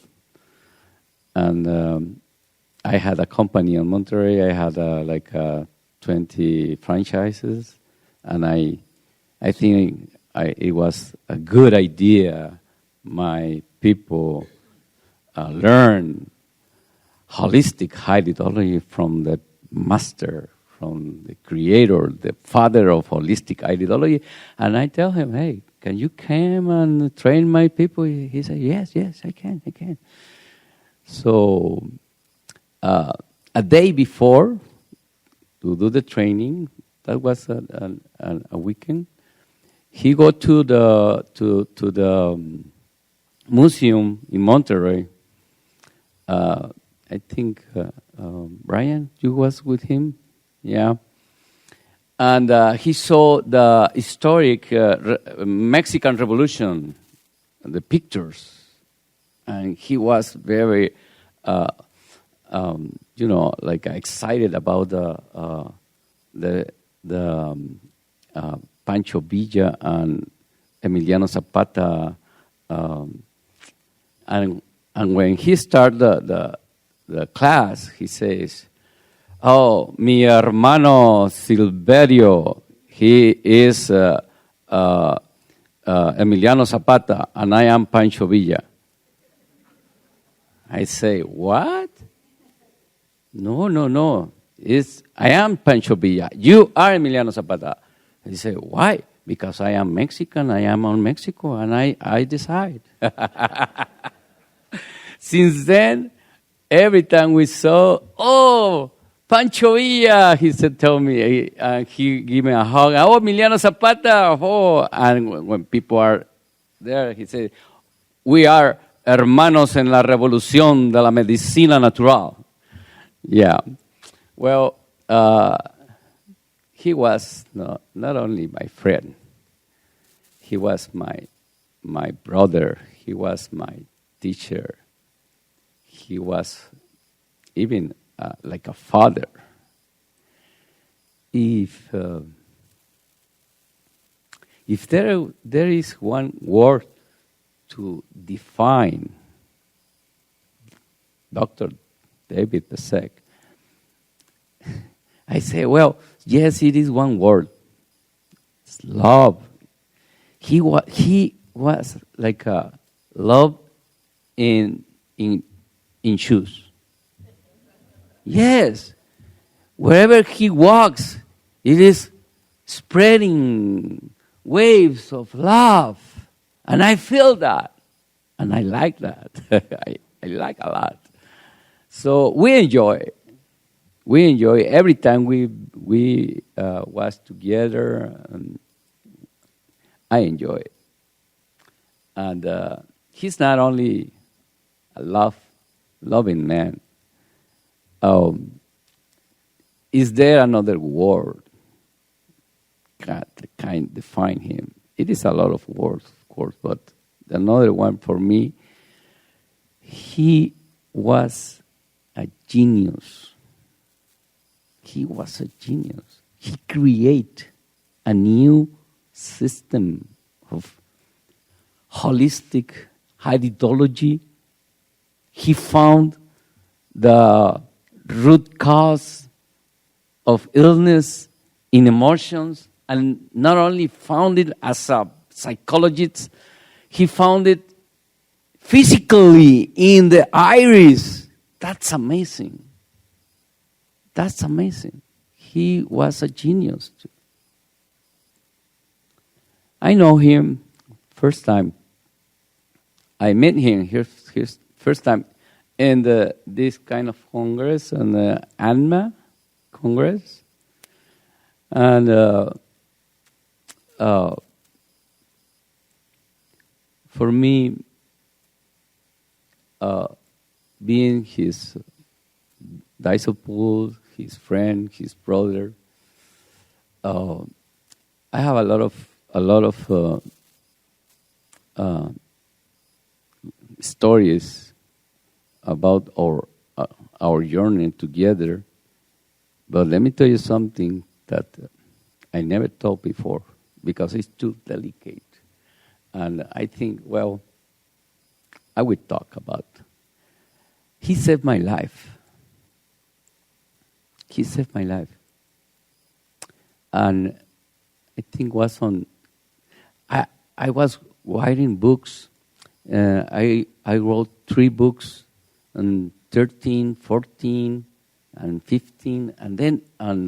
And I had a company in Monterrey. I had 20 franchises. And I think it was a good idea. My people learn holistic ideology from the master, from the creator, the father of holistic ideology. And I tell him, hey, can you come and train my people? He said, yes, I can. So a day before to do the training, that was a weekend, he go to the museum in Monterrey. I think, Brian, you was with him? Yeah. And he saw the historic Mexican Revolution, the pictures, and he was very, excited about the Pancho Villa and Emiliano Zapata, and when he started the class, he says, "Oh, mi hermano Silverio, he is Emiliano Zapata, and I am Pancho Villa." I say, "What? No. I am Pancho Villa. You are Emiliano Zapata." He said, "Why? Because I am Mexican. I am on Mexico, and I decide." Since then, every time we saw, "Oh, Pancho Villa," he said, tell me, he gave me a hug. "Oh, Emiliano Zapata." Oh, and when people are there, he said, "We are hermanos en la revolución de la medicina natural." Yeah. Well, he was not only my friend, he was my brother, he was my teacher, he was even like a father. If there is one word to define Dr. David Pesek, I say, well, yes, it is one word. It's love. He was like a love in shoes. Yes. Wherever he walks, it is spreading waves of love. And I feel that. And I like that. I like a lot. So we enjoy every time we was together. And I enjoy it. And he's not only a love loving man. Is there another word that can define him? It is a lot of words, of course, but another one for me, he was a genius. He was a genius. He created a new system of holistic ideology. He found the root cause of illness in emotions, and not only found it as a psychologist, he found it physically in the iris. That's amazing. That's amazing. He was a genius too. I know him first time. I met him here first time in this kind of congress, in the ANMA Congress. And for me, being his disciple, his friend, his brother, I have a lot of stories about our journey together. But let me tell you something that I never told before, because it's too delicate. And I think, well, I will talk about. He saved my life. He saved my life. And I think was on, I was writing books. I wrote 3 books on 13, 14, and 15. And then on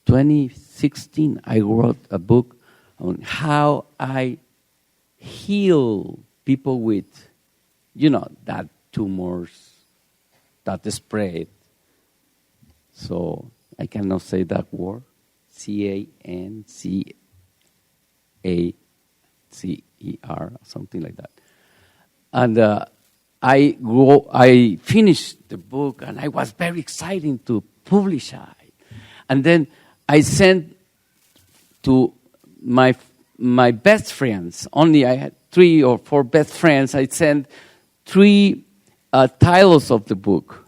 2016, I wrote a book on how I heal people with, that tumors that spread. So I cannot say that word. CANCACER, something like that. And I finished the book, and I was very excited to publish it. And then I sent to my best friends. Only I had 3 or 4 best friends. I sent 3 titles of the book.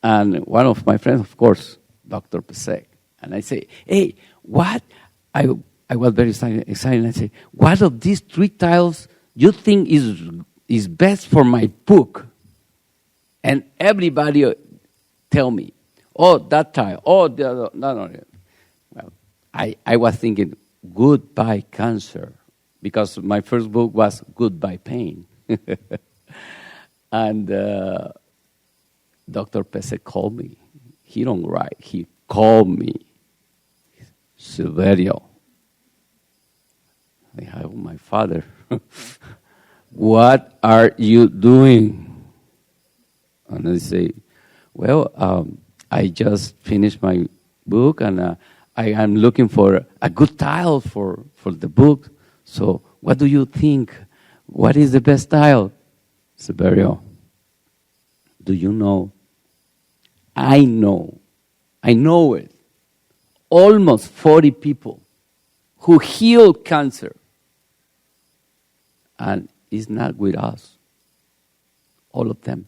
And one of my friends, of course, Dr. Pesek. And I say, hey, what? I was very excited. I say, what of these 3 titles you think is best for my book? And everybody tell me, oh, that title, oh, the other, no. Well, I was thinking, Goodbye Cancer, because my first book was Goodbye Pain. And Dr. Pesek called me. He don't write. He called me. Silverio. I have my father. What are you doing? And I say, well, I just finished my book, and I am looking for a good title for the book. So what do you think? What is the best title? Silverio, do you know? I know it. Almost 40 people who healed cancer. And it's not with us. All of them.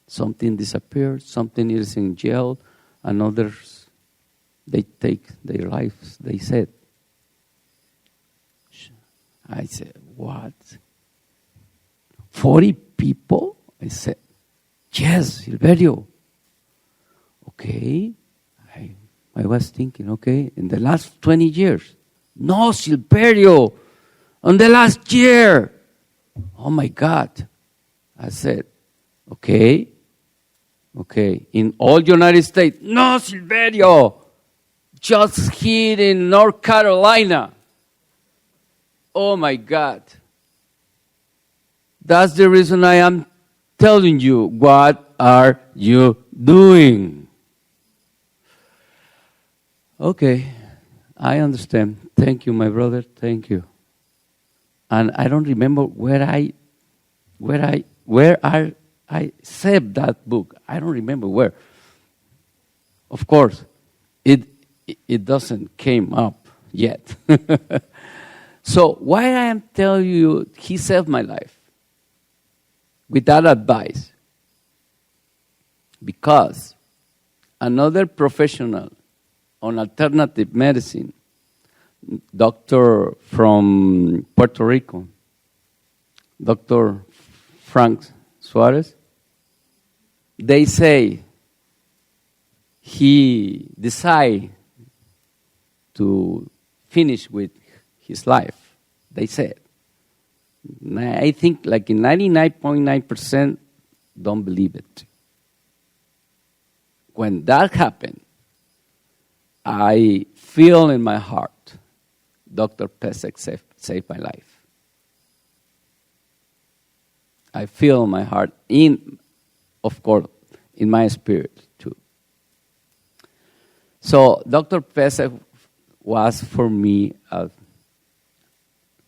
Something disappeared, something is in jail, and others, they take their lives, they said. I said, what? 40 people? I said, yes, Silverio. Okay. I was thinking, okay, in the last 20 years. No, Silverio, in the last year. Oh my God. I said, okay, in all United States. No, Silverio, just here in North Carolina. Oh my God. That's the reason I am telling you, what are you doing? Okay, I understand. Thank you, my brother. Thank you. And I don't remember where I saved that book. I don't remember where. Of course, it doesn't came up yet. So why I am telling you, he saved my life with that advice? Because another professional on alternative medicine, doctor from Puerto Rico, Dr. Frank Suarez, they say he decided to finish with his life. They said. I think like in 99.9% don't believe it. When that happened, I feel in my heart, Dr. Pesek saved my life. I feel in my heart, of course, in my spirit too. So Dr. Pesek was for me a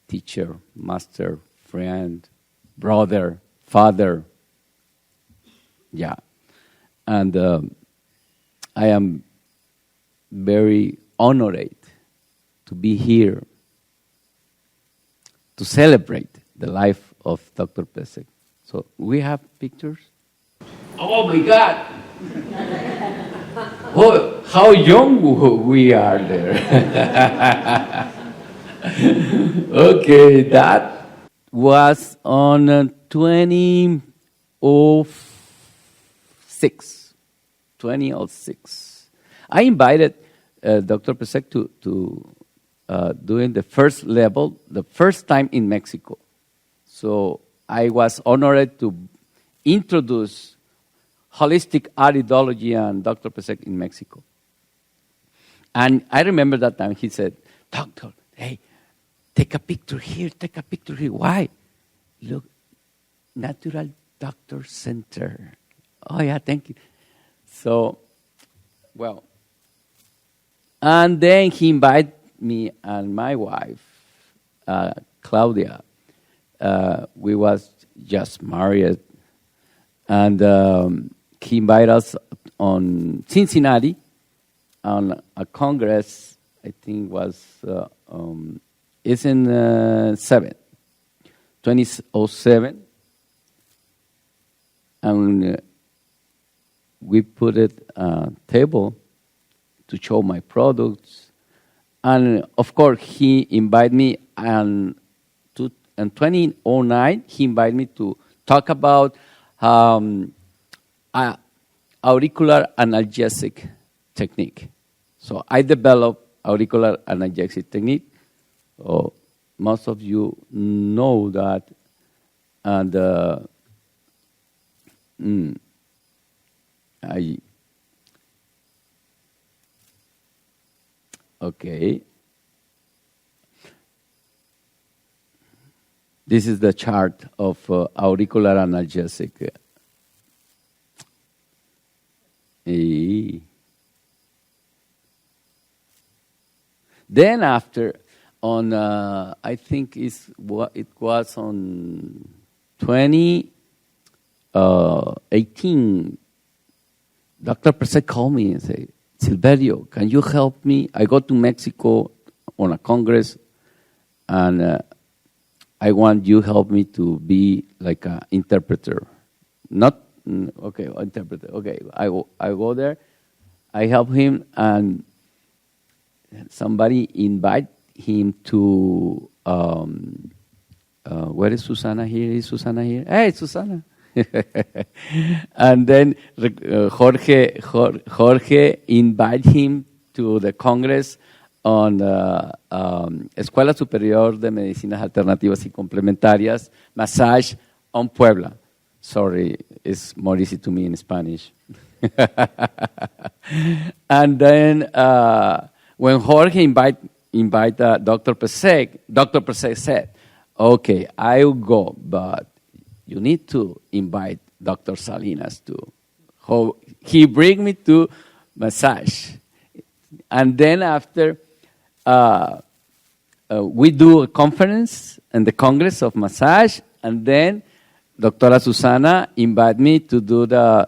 teacher, master, friend, brother, father. Yeah. And I am very honored to be here to celebrate the life of Dr. Pesek. So we have pictures. Oh my God! Oh, how young we are there. Okay, that was on 2006. 2006. I invited Dr. Pesek to doing the first level, the first time in Mexico. So I was honored to introduce holistic iridology and Dr. Pesek in Mexico. And I remember that time he said, "Doctor, hey, take a picture here, take a picture here." Why? Look, Natural Doctor Center. Oh yeah, thank you. So, well, and then he invited me and my wife, Claudia. We was just married, and he invited us on Cincinnati on a congress. I think was it's in 2007, and we put it table to show my products, and of course he invited me, and in 2009 he invited me to talk about auricular analgesic technique. So I developed auricular analgesic technique. Oh, most of you know that, and okay. This is the chart of auricular analgesic. Then after, on I think it was on 2018, Dr. Pesek called me and said, "Silverio, can you help me? I go to Mexico on a congress, and I want you help me to be like an interpreter." Interpreter. Okay, I go there. I help him, and somebody invite him to. Where is Susana here? Is Susana here? Hey, Susana. And then Jorge invite him to the Congress on Escuela Superior de Medicinas Alternativas y Complementarias, Massage on Puebla. Sorry, it's more easy to me in Spanish. And then when Jorge invite Dr. Pesek said, "Okay, I'll go, but you need to invite Dr. Salinas too." He bring me to massage. And then after, we do a conference in the Congress of Massage, and then Doctora Susana invited me to do the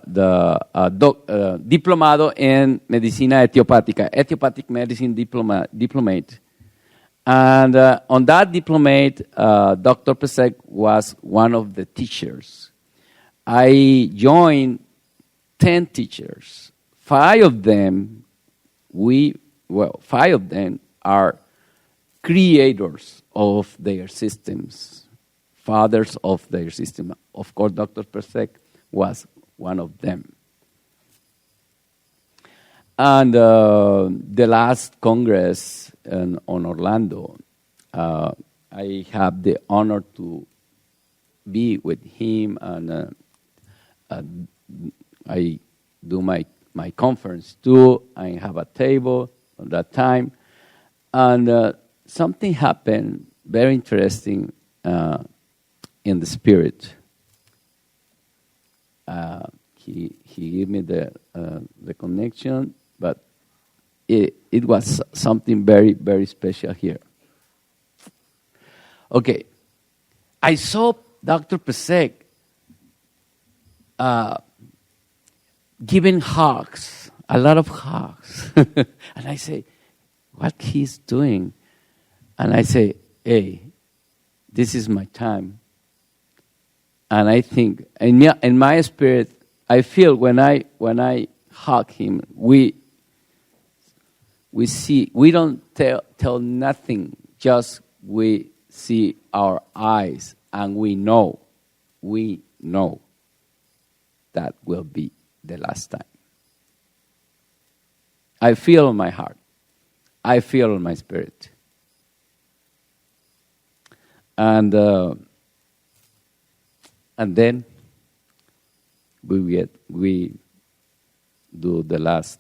diplomado in Medicina Etiopática, Etiopathic Medicine diplomate. And on that diplomate, Dr. Pesek was one of the teachers. I joined 10 teachers. 5 of them are creators of their systems, fathers of their system. Of course, Dr. Pesek was one of them. And the last Congress on Orlando, I have the honor to be with him, and I do my conference too. I have a table at that time, and something happened very interesting in the spirit. He gave me the connection, but it was something very, very special here. Okay, I saw Dr. Pesek giving hugs, a lot of hugs. And I say, what he's doing? And I say, hey, this is my time. And I think, in my spirit, I feel when I hug him, we see, we don't tell nothing, just we see our eyes, and we know that will be the last time. I feel in my heart. I feel in my spirit. And then we do the last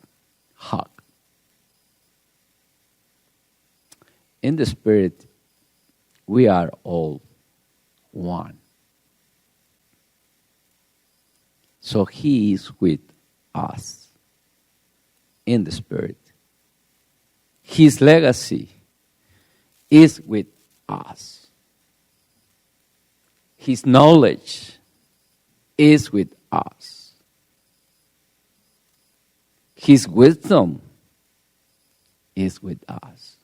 hug. In the spirit, we are all one. So he is with us in the spirit. His legacy is with us. His knowledge is with us. His wisdom is with us.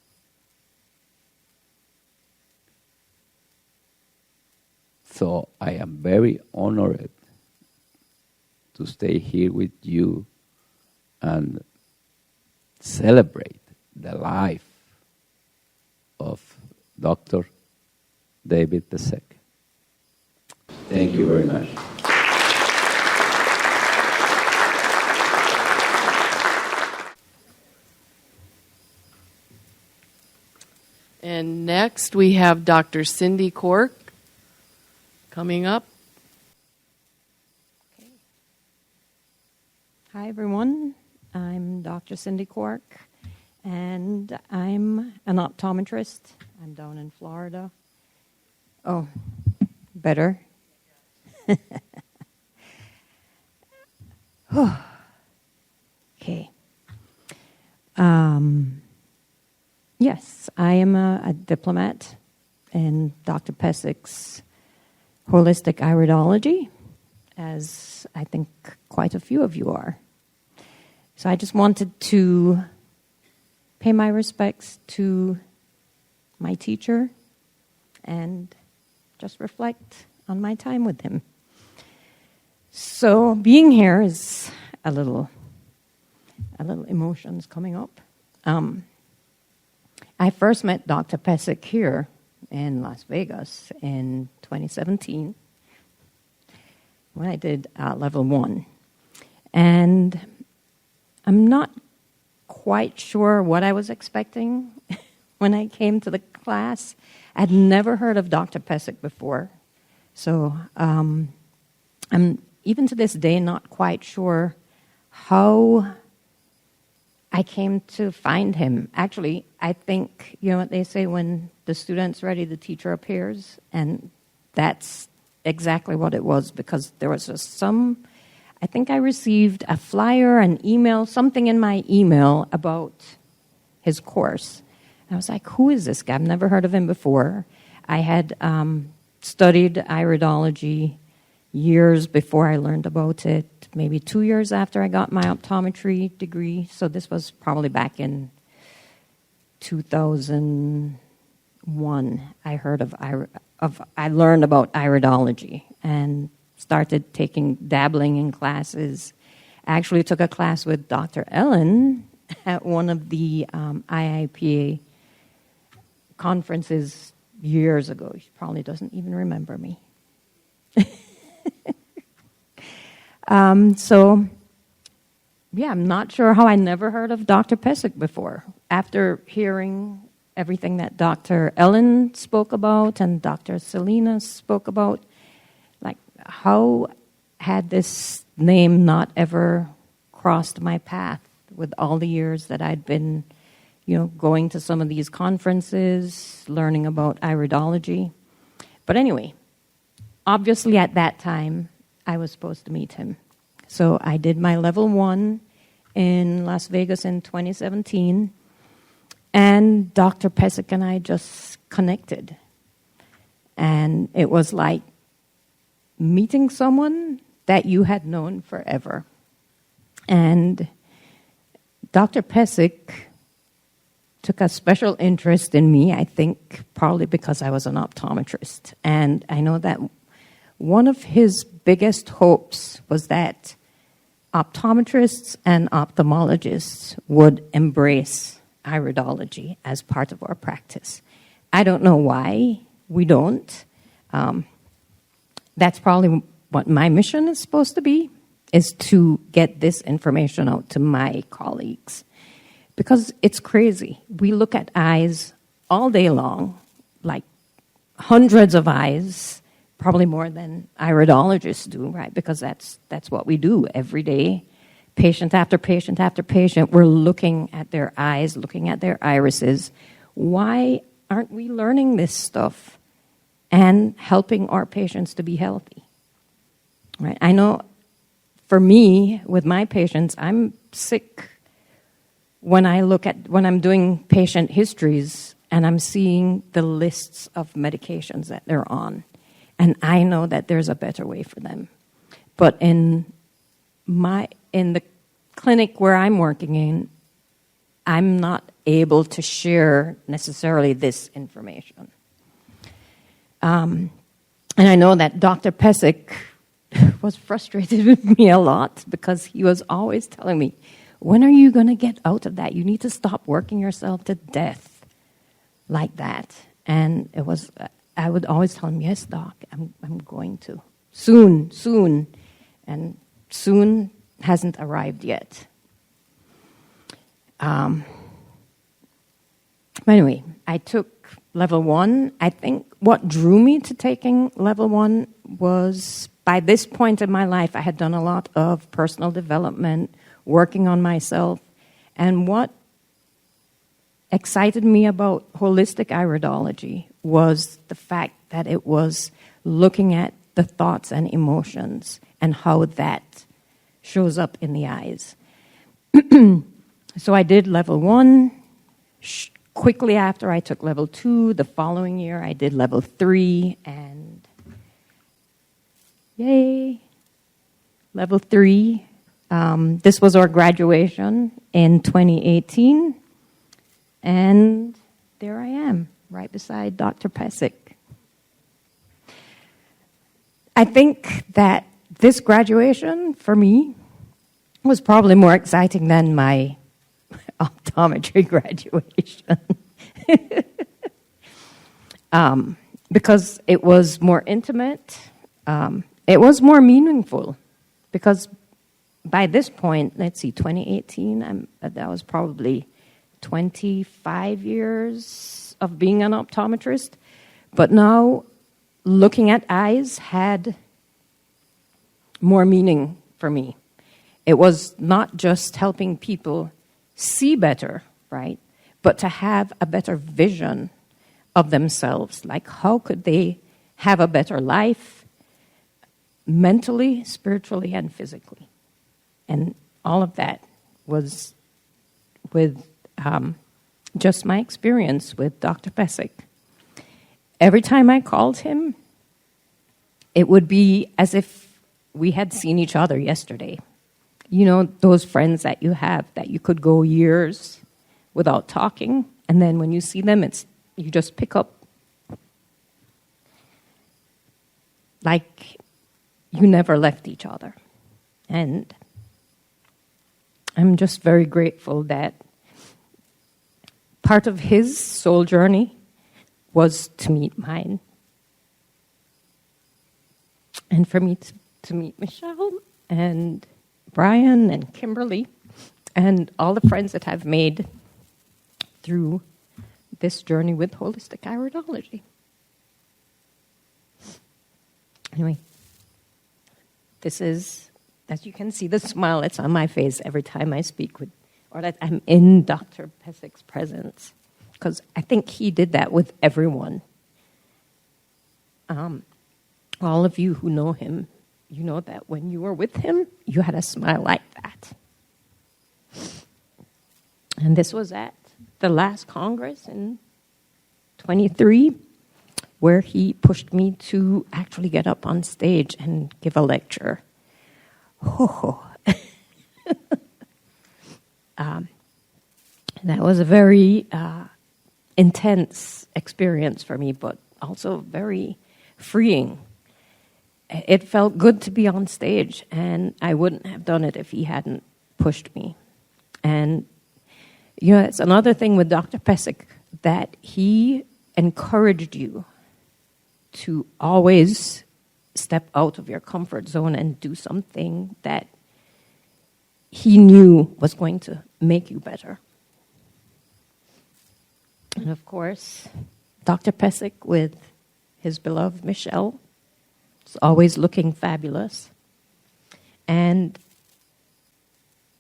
So I am very honored to stay here with you and celebrate the life of Dr. David Pesek. Thank you very much. And next we have Dr. Cindy Cork coming up. Hi, everyone. I'm Dr. Cindy Cork, and I'm an optometrist. I'm down in Florida. Oh, better? Okay. Yes, I am a diplomat in Dr. Pesek's holistic iridology, as I think quite a few of you are. So I just wanted to pay my respects to my teacher and just reflect on my time with him. So being here is a little emotions coming up. I first met Dr. Pesek here in Las Vegas in 2017 when I did level 1. And I'm not quite sure what I was expecting when I came to the class. I'd never heard of Dr. Pesek before. So I'm even to this day not quite sure how I came to find him. Actually, I think, you know what they say, when the student's ready, the teacher appears. And that's exactly what it was, because there was I think I received a flyer, an email, something in my email about his course. And I was like, who is this guy? I've never heard of him before. I had studied iridology years before I learned about it, maybe 2 years after I got my optometry degree. So this was probably back in 2001. I learned about iridology and started dabbling in classes. I actually took a class with Dr. Ellen at one of the IIPA conferences years ago. She probably doesn't even remember me. So, yeah, I'm not sure how I never heard of Dr. Pesek before. After hearing everything that Dr. Ellen spoke about and Dr. Selena spoke about, like, how had this name not ever crossed my path with all the years that I'd been, going to some of these conferences, learning about iridology. But anyway, obviously at that time, I was supposed to meet him. So I did my level 1 in Las Vegas in 2017, and Dr. Pesek and I just connected. And it was like meeting someone that you had known forever. And Dr. Pesek took a special interest in me, I think probably because I was an optometrist. And I know that one of his biggest hopes was that optometrists and ophthalmologists would embrace iridology as part of our practice. I don't know why we don't. That's probably what my mission is supposed to be, is to get this information out to my colleagues. Because it's crazy. We look at eyes all day long, like hundreds of eyes, probably more than iridologists do, right? Because that's what we do every day. Patient after patient after patient, we're looking at their eyes, looking at their irises. Why aren't we learning this stuff and helping our patients to be healthy? Right? I know for me, with my patients, I'm sick when I'm doing patient histories and I'm seeing the lists of medications that they're on. And I know that there's a better way for them. But in the clinic where I'm working in, I'm not able to share necessarily this information. And I know that Dr. Pesek was frustrated with me a lot because he was always telling me, when are you going to get out of that? You need to stop working yourself to death like that. And I would always tell him, yes, doc, I'm going to. Soon. And soon hasn't arrived yet. Anyway, I took level 1. I think what drew me to taking level 1 was, by this point in my life, I had done a lot of personal development, working on myself. And what excited me about holistic iridology was the fact that it was looking at the thoughts and emotions and how that shows up in the eyes. So I did level 1. Quickly after I took level 2, the following year I did level 3, and yay, level 3. This was our graduation in 2018, and there I am, right beside Dr. Pesek. I think that this graduation, for me, was probably more exciting than my optometry graduation. Because it was more intimate, it was more meaningful, because by this point, let's see, 2018, that was probably 25 years of being an optometrist. But now, looking at eyes had more meaning for me. It was not just helping people see better, right? But to have a better vision of themselves. Like, how could they have a better life mentally, spiritually, and physically? And all of that was with just my experience with Dr. Pesek. Every time I called him, it would be as if we had seen each other yesterday. You know, those friends that you have that you could go years without talking, and then when you see them, you just pick up like you never left each other. And I'm just very grateful that part of his soul journey was to meet mine. And for me to meet Michelle and Brian and Kimberly and all the friends that I've made through this journey with holistic iridology. Anyway, this is, as you can see, the smile that's on my face every time I speak with, or that I'm in Dr. Pesich's presence, because I think he did that with everyone. All of you who know him, you know that when you were with him, you had a smile like that. And this was at the last Congress in 23, where he pushed me to actually get up on stage and give a lecture. Oh. That was a very intense experience for me, but also very freeing. It felt good to be on stage, and I wouldn't have done it if he hadn't pushed me. And, you know, it's another thing with Dr. Pesich, that he encouraged you to always step out of your comfort zone and do something that he knew was going to make you better. And of course, Dr. Pesich with his beloved Michelle is always looking fabulous. And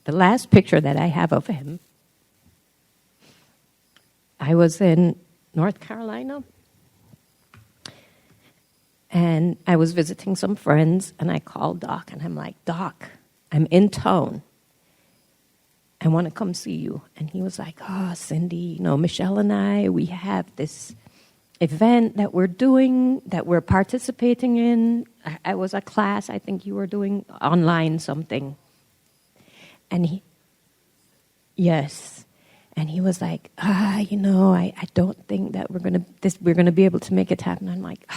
the last picture that I have of him, I was in North Carolina, and I was visiting some friends, and I called Doc, and I'm like, Doc, I'm in town. I want to come see you. And he was like, oh, Cindy, you know, Michelle and I, we have this event that we're doing, that we're participating in. I was a class, I think you were doing online something. And yes. And he was like, you know, I don't think that we're gonna be able to make it happen. I'm like,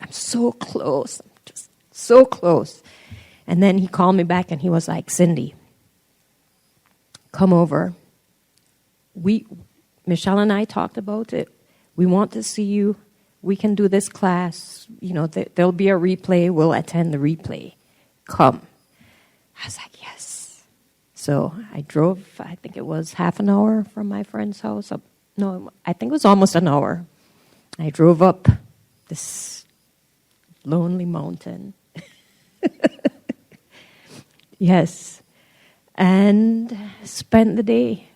I'm so close. I'm just so close. And then he called me back and he was like, Cindy, come over. Michelle and I talked about it. We want to see you. We can do this class. You know, there'll be a replay. We'll attend the replay. Come. I was like, yes. So I drove, I think it was half an hour from my friend's house. No, I think it was almost an hour. I drove up this lonely mountain. Yes. And spent the day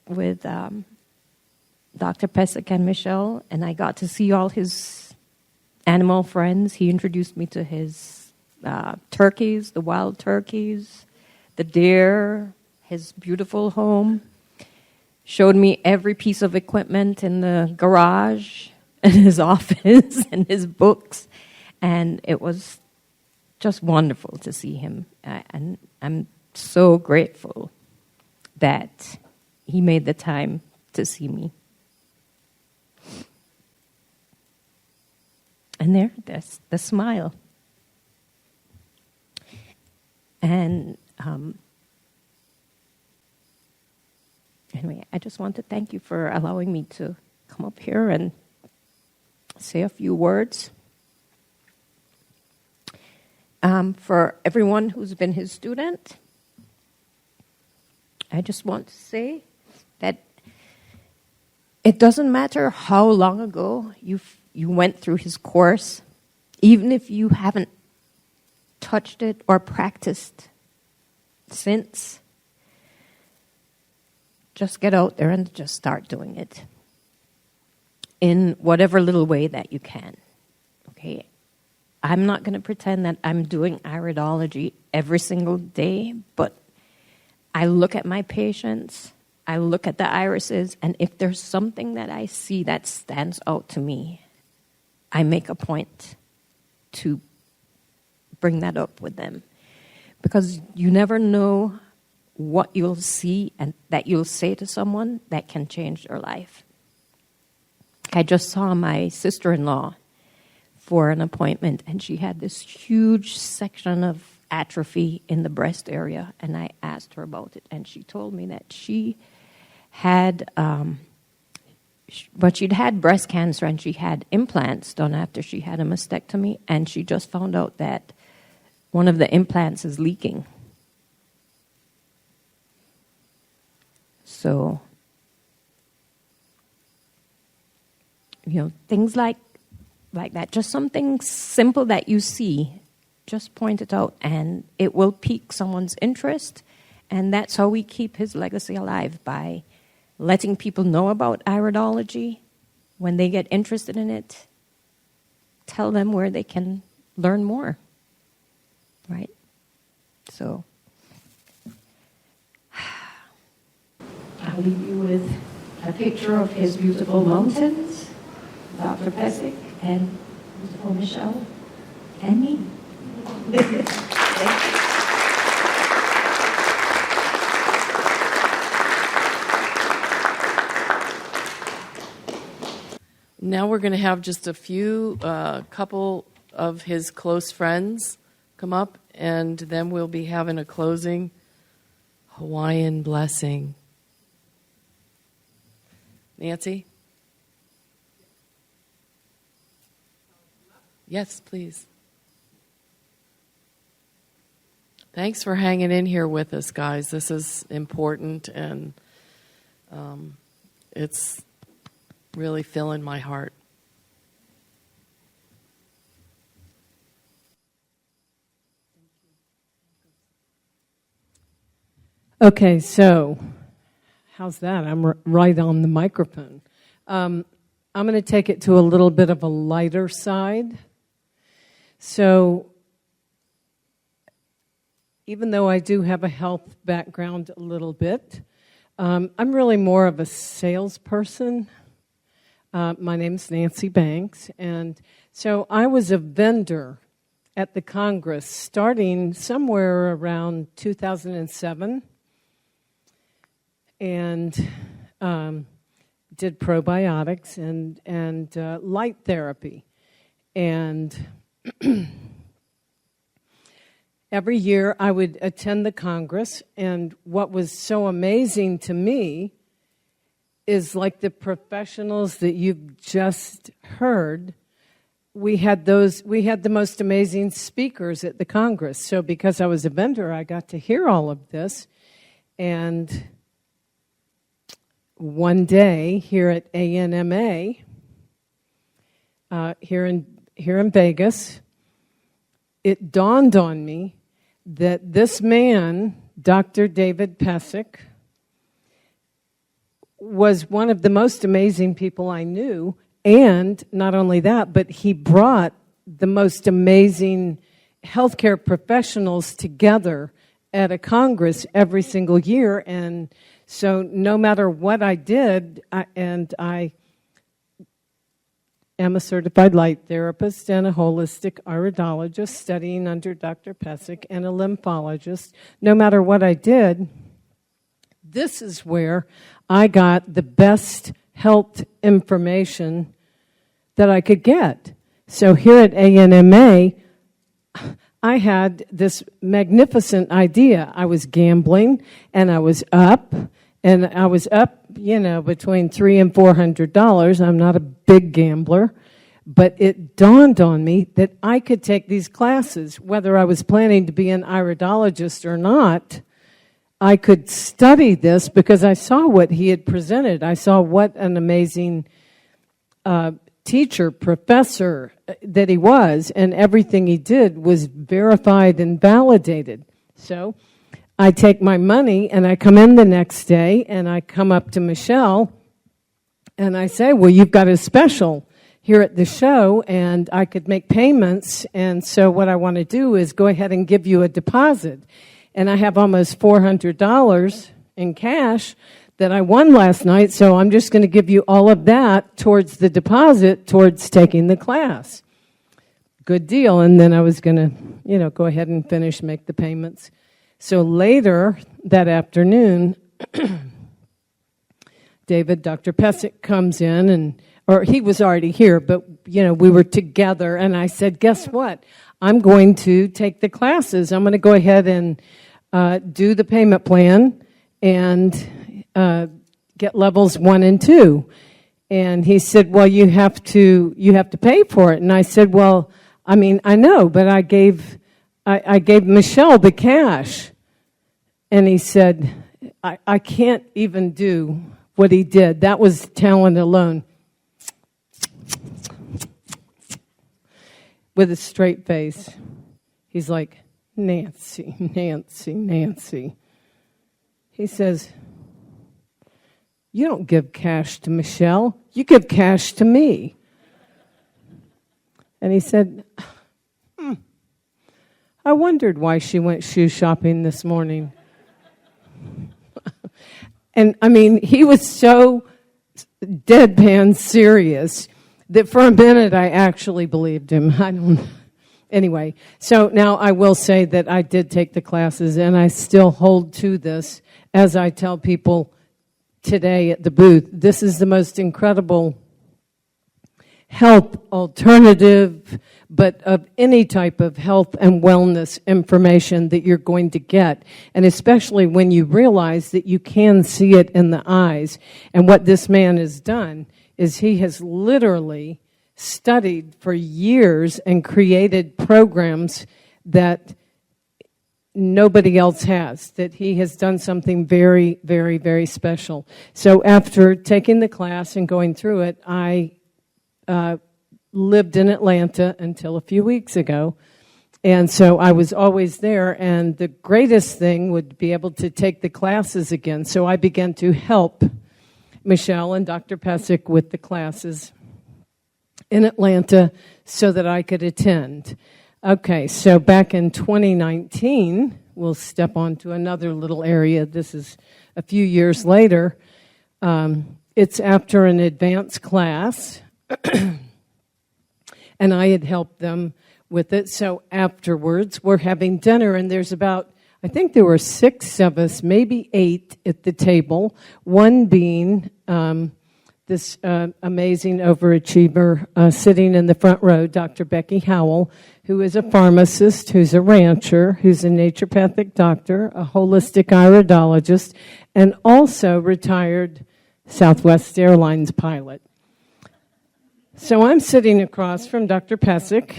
with Dr. Pesich and Michelle, and I got to see all his animal friends. He introduced me to his turkeys, the wild turkeys, the deer, his beautiful home. Showed me every piece of equipment in the garage and his office and his books. And it was just wonderful to see him. And I'm so grateful that he made the time to see me. And there's the smile. And anyway, I just want to thank you for allowing me to come up here and say a few words. For everyone who's been his student, I just want to say that it doesn't matter how long ago you went through his course, even if you haven't touched it or practiced since, just get out there and just start doing it in whatever little way that you can. Okay? I'm not going to pretend that I'm doing iridology every single day, but I look at my patients, I look at the irises, and if there's something that I see that stands out to me, I make a point to bring that up with them. Because you never know what you'll see and that you'll say to someone that can change their life. I just saw my sister-in-law for an appointment, and she had this huge section of atrophy in the breast area, and I asked her about it, and she told me that she had, but she'd had breast cancer, and she had implants done after she had a mastectomy, and she just found out that one of the implants is leaking. So, things like that, just something simple that you see, just point it out, and it will pique someone's interest, and that's how we keep his legacy alive, by letting people know about iridology. When they get interested in it, tell them where they can learn more, right? So I'll leave you with a picture of his beautiful mountains, Dr. Pesek, and beautiful Michelle, and me. Now we're going to have just a few, couple of his close friends come up, and then we'll be having a closing Hawaiian blessing. Nancy? Yes, please. Thanks for hanging in here with us, guys. This is important, and it's really filling my heart. Okay, so how's that? I'm right on the microphone. I'm going to take it to a little bit of a lighter side. So even though I do have a health background a little bit, I'm really more of a salesperson. My name's Nancy Banks, and so I was a vendor at the Congress starting somewhere around 2007, and did probiotics and light therapy. And every year I would attend the Congress, and what was so amazing to me is, like the professionals that you've just heard, we had the most amazing speakers at the Congress. So because I was a vendor, I got to hear all of this. And one day here at ANMA, here in Vegas, it dawned on me that this man, Dr. David Pesek, was one of the most amazing people I knew, and not only that, but he brought the most amazing healthcare professionals together at a Congress every single year. And so no matter what I did, I am a certified light therapist and a holistic iridologist studying under Dr. Pesek, and a lymphologist. No matter what I did, this is where I got the best health information that I could get. So here at ANMA, I had this magnificent idea. I was gambling, and I was up, between $300 and $400. I'm not a big gambler, but it dawned on me that I could take these classes, whether I was planning to be an iridologist or not. I could study this because I saw what he had presented. I saw what an amazing teacher, professor that he was, and everything he did was verified and validated. So I take my money and I come in the next day and I come up to Michelle and I say, well, you've got a special here at the show and I could make payments, and so what I want to do is go ahead and give you a deposit. And I have almost $400 in cash that I won last night, so I'm just going to give you all of that towards the deposit, towards taking the class. Good deal. And then I was going to go ahead and finish, make the payments. So later that afternoon, Dr. Pesic comes in, or he was already here, but, we were together, and I said, guess what? I'm going to take the classes. I'm going to go ahead and do the payment plan and get levels 1 and 2. And he said, well, you have to pay for it. And I said, well, I know, but I gave Michelle the cash. And he said, I can't even do what he did. That was talent alone. With a straight face. He's like, Nancy. He says, you don't give cash to Michelle. You give cash to me. And he said, I wondered why she went shoe shopping this morning. And, he was so deadpan serious that for a minute I actually believed him. Anyway, so now I will say that I did take the classes, and I still hold to this as I tell people today at the booth. This is the most incredible health alternative, but of any type of health and wellness information that you're going to get, and especially when you realize that you can see it in the eyes. And what this man has done is he has literally studied for years and created programs that nobody else has, that he has done something very, very, very special. So after taking the class and going through it, I lived in Atlanta until a few weeks ago, and so I was always there, and the greatest thing would be able to take the classes again. So I began to help Michelle and Dr. Pesic with the classes in Atlanta so that I could attend. Okay, so back in 2019, we'll step on to another little area. This is a few years later. It's after an advanced class, and I had helped them with it. So afterwards, we're having dinner, and there's about, I think there were 6 of us, maybe 8 at the table, one being this amazing overachiever sitting in the front row, Dr. Becky Howell, who is a pharmacist, who's a rancher, who's a naturopathic doctor, a holistic iridologist, and also retired Southwest Airlines pilot. So I'm sitting across from Dr. Pesic,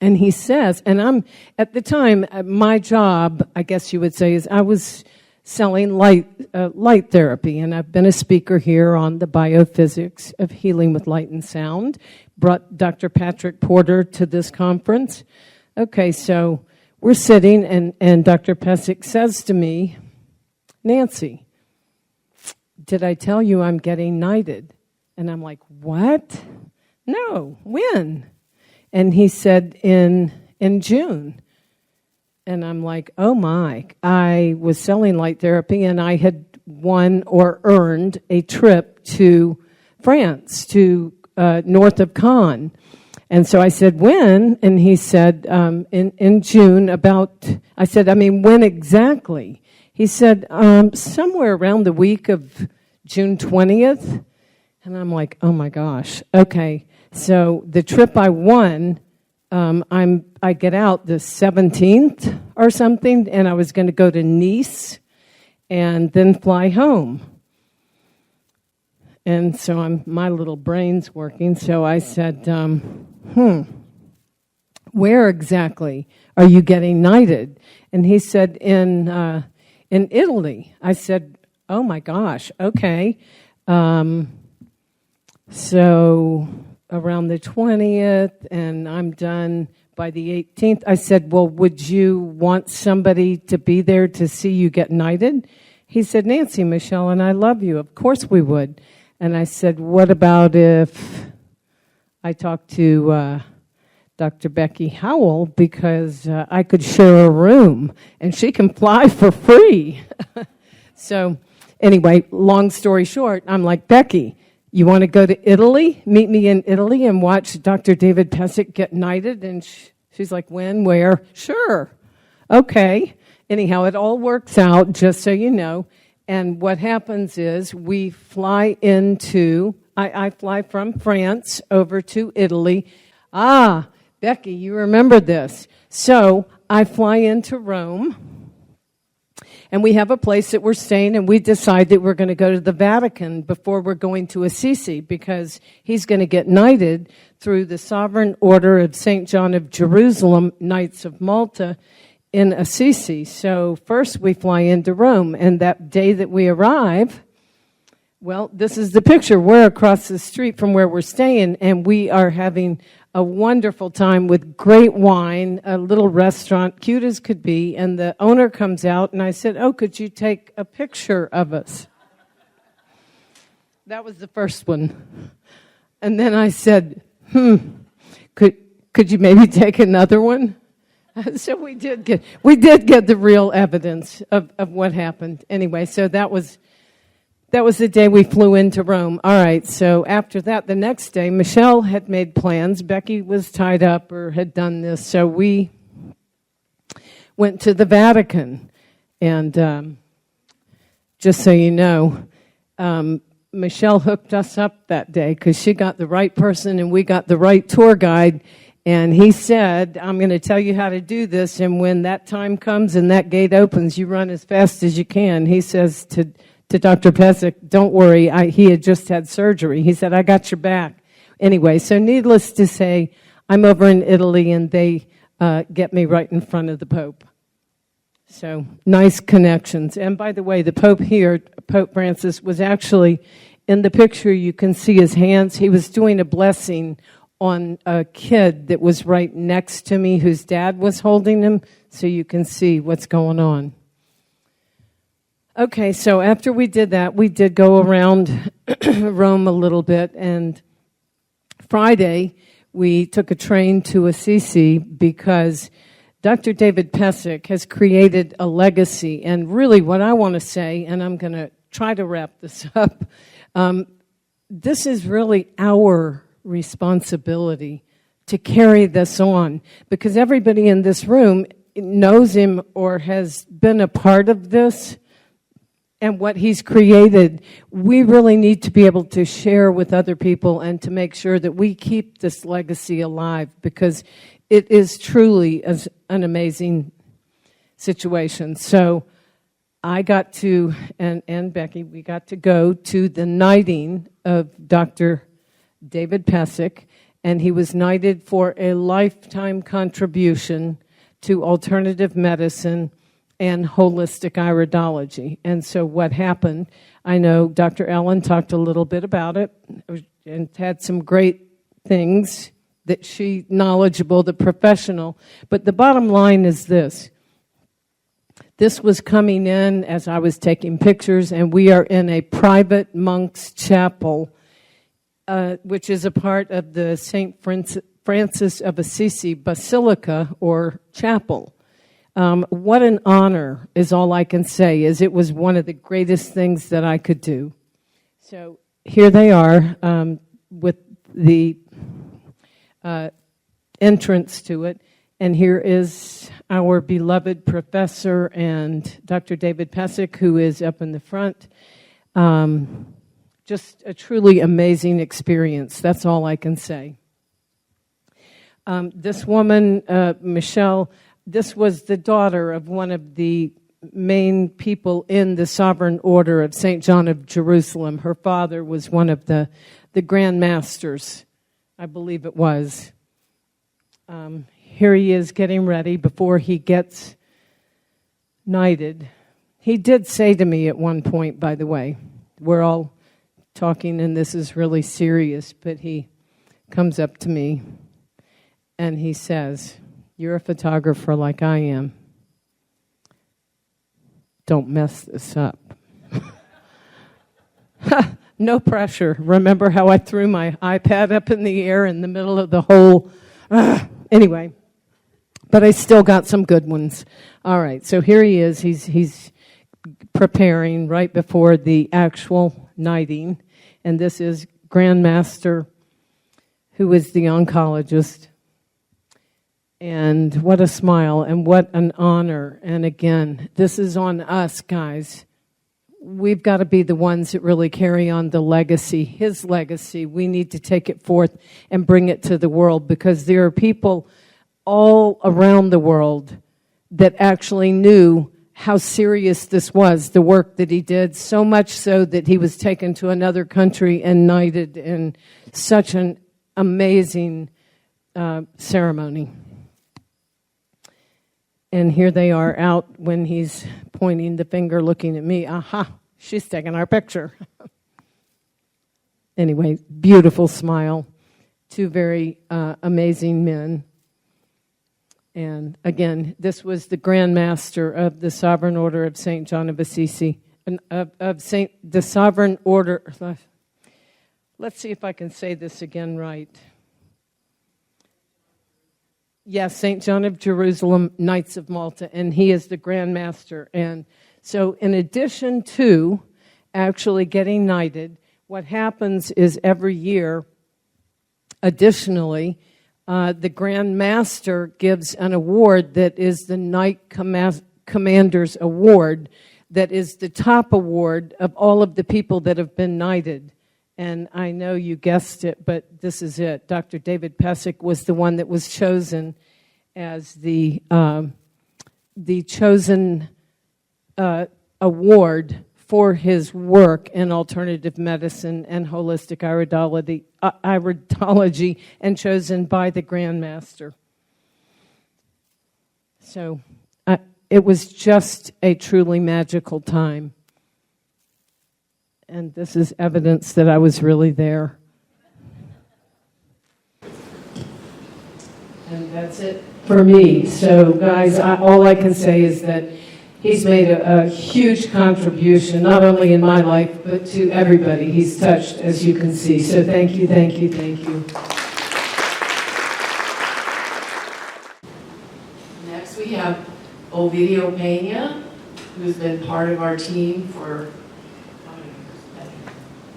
and he says, and I'm, at the time, my job, I guess you would say, is I was selling light therapy, and I've been a speaker here on the biophysics of healing with light and sound. Brought Dr. Patrick Porter to this conference. Okay, so we're sitting, and Dr. Pesic says to me, Nancy, did I tell you I'm getting knighted? And I'm like, what? No, when? And he said, in June. And I'm like, oh my, I was selling light therapy, and I had won or earned a trip to France, to north of Cannes. And so I said, when? And he said, in June, I said, when exactly? He said, somewhere around the week of June 20th. And I'm like, oh my gosh, okay. So the trip I won, I get out the 17th or something, and I was going to go to Nice and then fly home. And so my little brain's working, so I said, where exactly are you getting knighted? And he said, in Italy. I said, oh my gosh, okay. So around the 20th, and I'm done by the 18th. I said, well, would you want somebody to be there to see you get knighted? He said, Nancy, Michelle, and I love you. Of course we would. And I said, what about if I talk to Dr. Becky Howell, because I could share a room, and she can fly for free. So anyway, long story short, I'm like, Becky, you want to go to Italy? Meet me in Italy and watch Dr. David Pesic get knighted? And She's like, when, where? Sure. Okay. Anyhow, it all works out, just so you know. And what happens is we fly I fly from France over to Italy. Ah, Becky, you remember this. So I fly into Rome, and we have a place that we're staying, and we decide that we're going to go to the Vatican before we're going to Assisi, because he's going to get knighted through the Sovereign Order of St. John of Jerusalem, Knights of Malta, in Assisi. So first we fly into Rome, and that day that we arrive, well, this is the picture. We're across the street from where we're staying, and we are having a wonderful time with great wine, a little restaurant, cute as could be, and the owner comes out, and I said, oh, could you take a picture of us? That was the first one. And then I said, could you maybe take another one? So we did get the real evidence of what happened. Anyway, so that was the day we flew into Rome. All right, so after that, the next day, Michelle had made plans. Becky was tied up or had done this, so we went to the Vatican. And just so you know, Michelle hooked us up that day because she got the right person and we got the right tour guide. And he said, I'm going to tell you how to do this, and when that time comes and that gate opens, you run as fast as you can. He says to Dr. Pesic, don't worry, he had just had surgery. He said, I got your back. Anyway, so needless to say, I'm over in Italy, and they get me right in front of the Pope. So nice connections. And by the way, the Pope here, Pope Francis, was actually, in the picture you can see his hands. He was doing a blessing on a kid that was right next to me whose dad was holding him, so you can see what's going on. Okay, so after we did that, we did go around Rome a little bit, and Friday we took a train to Assisi because Dr. David Pesic has created a legacy, and really what I want to say, and I'm going to try to wrap this up, this is really our responsibility to carry this on, because everybody in this room knows him or has been a part of this and what he's created. We really need to be able to share with other people and to make sure that we keep this legacy alive, because it is truly an amazing situation. So I got to, and Becky, we got to go to the knighting of Dr. David Pesic, and he was knighted for a lifetime contribution to alternative medicine and holistic iridology. And so what happened, I know Dr. Ellen talked a little bit about it and had some great things that she, knowledgeable, the professional. But the bottom line is this. This was coming in as I was taking pictures, and we are in a private monk's chapel, which is a part of the St. Francis of Assisi Basilica or chapel. What an honor is all I can say, is it was one of the greatest things that I could do. So here they are with the entrance to it, and here is our beloved professor and Dr. David Pesic, who is up in the front. Just a truly amazing experience. That's all I can say. This woman, Michelle, this was the daughter of one of the main people in the Sovereign Order of St. John of Jerusalem. Her father was one of the Grand Masters, I believe it was. Here he is getting ready before he gets knighted. He did say to me at one point, by the way, we're all talking and this is really serious, but he comes up to me and he says, you're a photographer like I am. Don't mess this up. No pressure. Remember how I threw my iPad up in the air in the middle of the whole... Anyway, but I still got some good ones. All right, so here he is. He's preparing right before the actual knighting, and this is Grand Master, who is the oncologist. And what a smile and what an honor. And again, this is on us, guys. We've got to be the ones that really carry on the legacy, his legacy. We need to take it forth and bring it to the world, because there are people all around the world that actually knew how serious this was, the work that he did, so much so that he was taken to another country and knighted in such an amazing ceremony. And here they are out when he's pointing the finger, looking at me. Aha, she's taking our picture. Anyway, beautiful smile. Two very amazing men. And again, this was the Grand Master of the Sovereign Order of St. John of Assisi, the Sovereign Order. Let's see if I can say this again right. Yes, St. John of Jerusalem, Knights of Malta, and he is the Grand Master. And so in addition to actually getting knighted, what happens is every year, additionally, the Grand Master gives an award that is the Knight Commander's Award, that is the top award of all of the people that have been knighted. And I know you guessed it, but this is it. Dr. David Pesek was the one that was chosen as the chosen award for his work in alternative medicine and holistic iridology, and chosen by the Grand Master. So it was just a truly magical time. And this is evidence that I was really there. And that's it for me. So, guys, all I can say is that he's made a huge contribution, not only in my life, but to everybody he's touched, as you can see. So thank you, thank you, thank you. Next we have Ovidio Pena, who's been part of our team for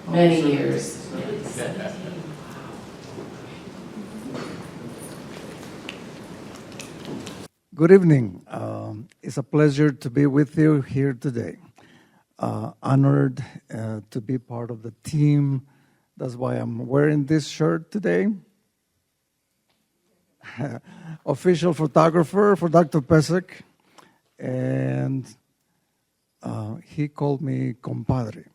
many years. Good evening. It's a pleasure to be with you here today. Honored to be part of the team. That's why I'm wearing this shirt today. Official photographer for Dr. Pesek. And he called me compadre.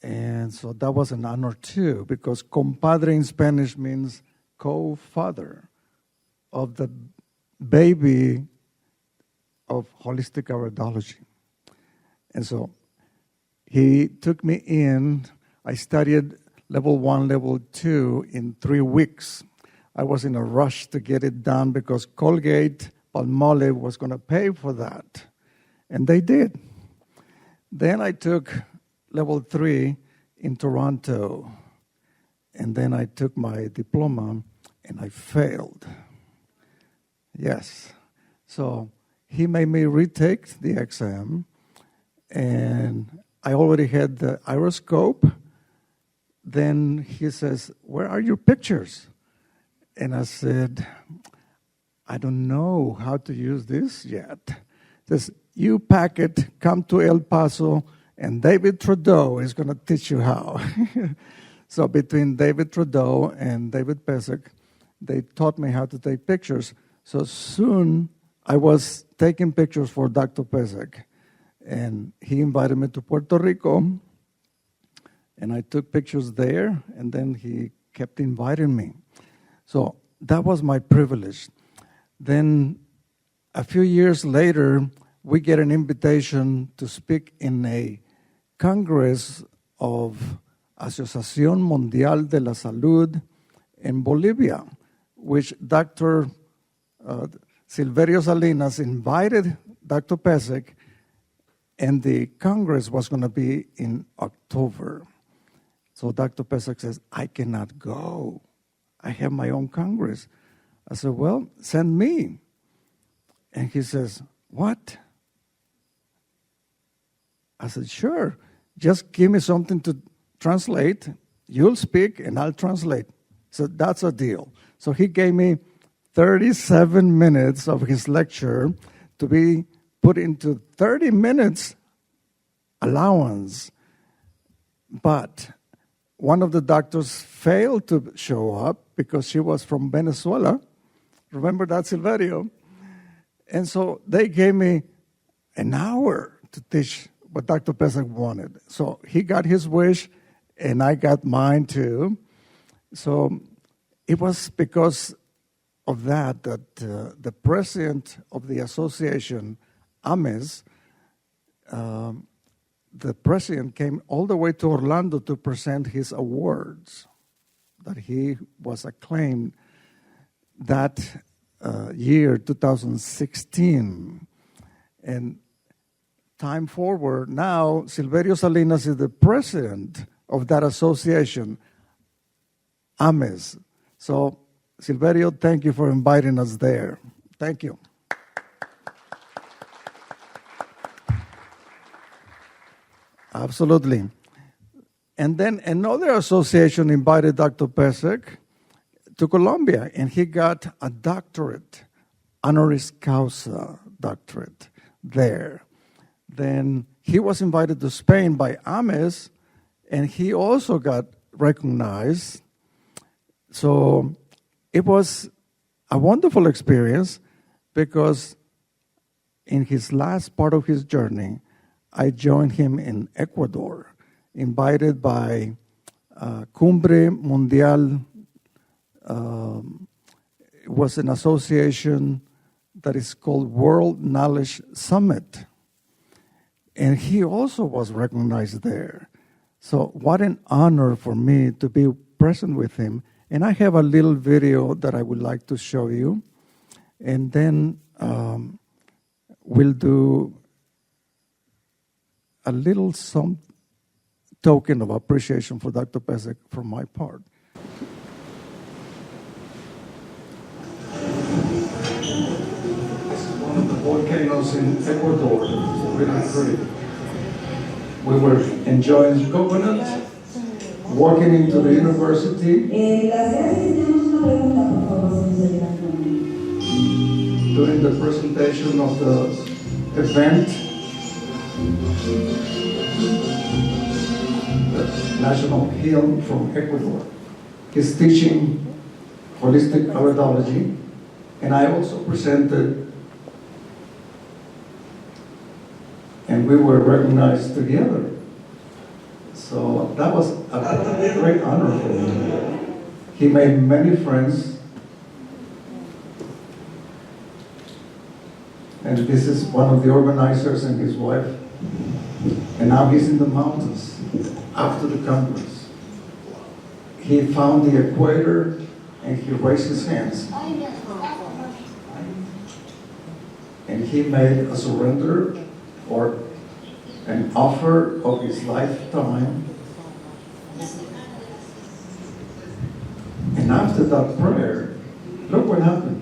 And so that was an honor too, because compadre in Spanish means co-father of the baby of holistic iridology. And so he took me in. I studied level 1, level 2 in 3 weeks. I was in a rush to get it done because Colgate Palmolive was going to pay for that. And they did. Then I took level 3 in Toronto. And then I took my diploma and I failed. Yes. So he made me retake the exam, and I already had the iriscope. Then he says, "Where are your pictures?" And I said, "I don't know how to use this yet." He says, "You pack it, come to El Paso, and David Trudeau is going to teach you how." So between David Trudeau and David Pesek, they taught me how to take pictures. So soon I was taking pictures for Dr. Pesek, and he invited me to Puerto Rico, and I took pictures there, and then he kept inviting me. So that was my privilege. Then a few years later, we get an invitation to speak in a Congress of Asociación Mundial de la Salud in Bolivia, which Dr. Silverio Salinas invited Dr. Pesek, and the Congress was going to be in October. So Dr. Pesek says, "I cannot go. I have my own Congress." I said, "Well, send me." And he says, "What?" I said, "Sure. Just give me something to translate. You'll speak and I'll translate." So that's a deal. So he gave me 37 minutes of his lecture to be put into 30 minutes allowance. But one of the doctors failed to show up because she was from Venezuela. Remember that, Silverio? And so they gave me an hour to teach what Dr. Pesek wanted. So he got his wish, and I got mine too. So it was because of that the president of the association, Ames, the president came all the way to Orlando to present his awards, that he was acclaimed that year, 2016. And time forward, now Silverio Salinas is the president of that association, Ames. So, Silverio, thank you for inviting us there. Thank you. Absolutely. And then another association invited Dr. Pesek to Colombia, and he got a doctorate, honoris causa doctorate there. Then he was invited to Spain by Ames, and he also got recognized. So it was a wonderful experience because in his last part of his journey, I joined him in Ecuador, invited by Cumbre Mundial. It was an association that is called World Knowledge Summit. And he also was recognized there. So what an honor for me to be present with him. And I have a little video that I would like to show you. And then we'll do a little some token of appreciation for Dr. Pesek from my part. This is one of the volcanoes in Ecuador. It's really pretty. We were enjoying coconut, walking into the university. During the presentation of the event, the national hymn from Ecuador. He's teaching holistic iridology, and I also presented, and we were recognized together. So that was a great honor for me. He made many friends, and this is one of the organizers and his wife. And now he's in the mountains after the conference. He found the equator and he raised his hands. And he made a surrender or an offer of his lifetime. And after that prayer, look what happened.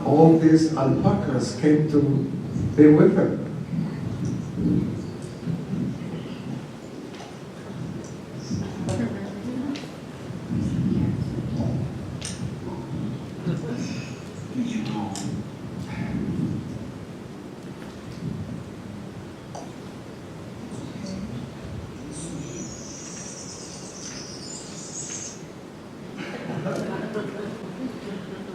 All these alpacas came to be with him.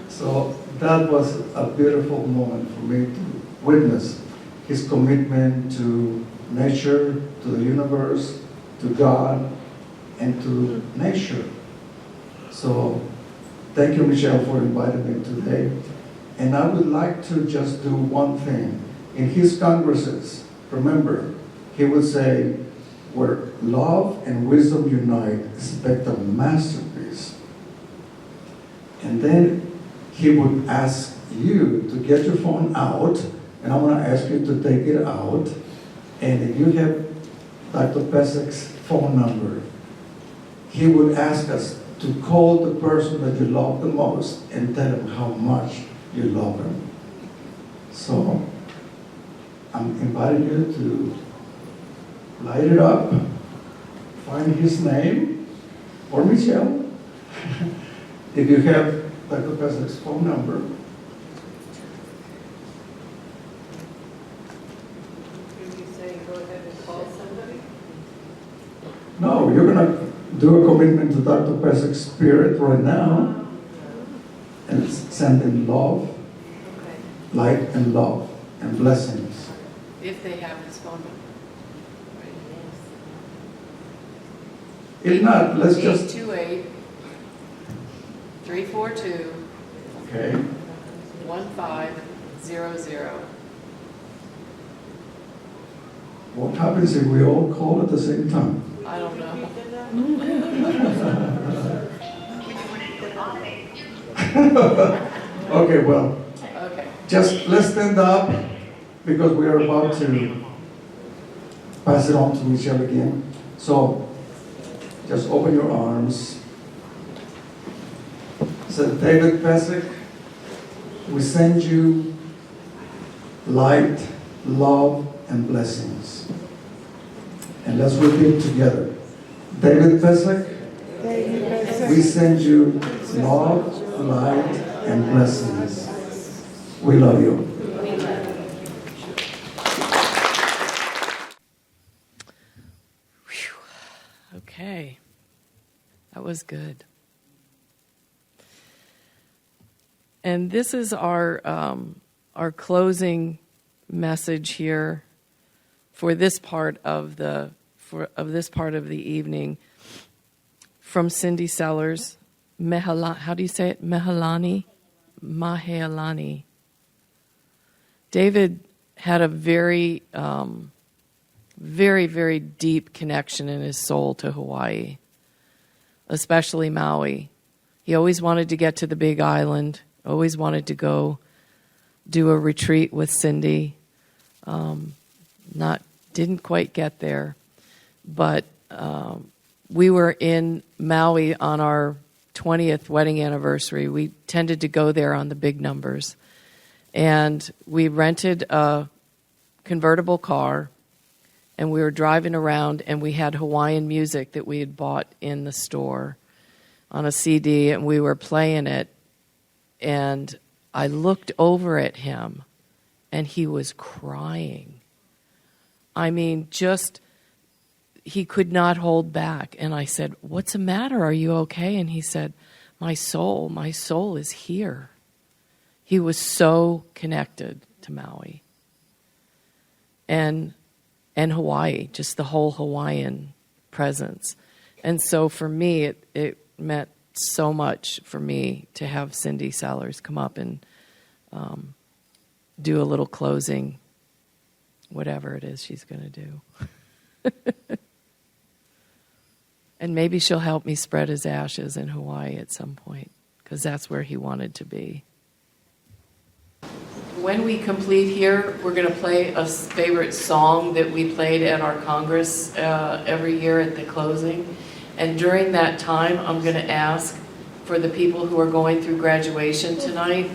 So that was a beautiful moment for me to witness his commitment to nature, to the universe, to God, and to nature. So thank you, Michelle, for inviting me today. And I would like to just do one thing. In his congresses, remember, he would say, where love and wisdom unite, expect a masterpiece. And then he would ask you to get your phone out, and I'm going to ask you to take it out. And if you have Dr. Pesek's phone number, he would ask us to call the person that you love the most and tell him how much you love him. So I'm inviting you to light it up, find his name, or Michelle. If you have Dr. Pesik's phone number. No, you're going to do a commitment to Dr. Pesik's spirit right now and send him love, light and love and blessings. If they have his phone number. If not, let's just... 828-342-1500. Okay. What happens if we all call at the same time? I don't know. Okay, well, Okay. just let's stand up because we are about to pass it on to Michelle again. So, just open your arms. Said David Pesik, we send you light, love, and blessings. And let's repeat together. David Pesik, we send you love, light, and blessings. We love you. Okay. That was good. And this is our closing message here for this part of the evening from Cindy Sellers. How do you say it? Mahalani. David had a very, very, very deep connection in his soul to Hawaii, especially Maui. He always wanted to get to the Big Island, always wanted to go do a retreat with Cindy. Didn't quite get there, but we were in Maui on our 20th wedding anniversary. We tended to go there on the big numbers. And we rented a convertible car, and we were driving around, and we had Hawaiian music that we had bought in the store on a CD, and we were playing it. And I looked over at him, and he was crying. I mean, he could not hold back. And I said, "What's the matter? Are you okay?" And he said, my soul is here. He was so connected to Maui and Hawaii, just the whole Hawaiian presence. And so for me, it meant so much for me to have Cindy Sellers come up and do a little closing, whatever it is she's going to do. And maybe she'll help me spread his ashes in Hawaii at some point, because that's where he wanted to be. When we complete here, we're going to play a favorite song that we played at our Congress every year at the closing. And during that time, I'm going to ask for the people who are going through graduation tonight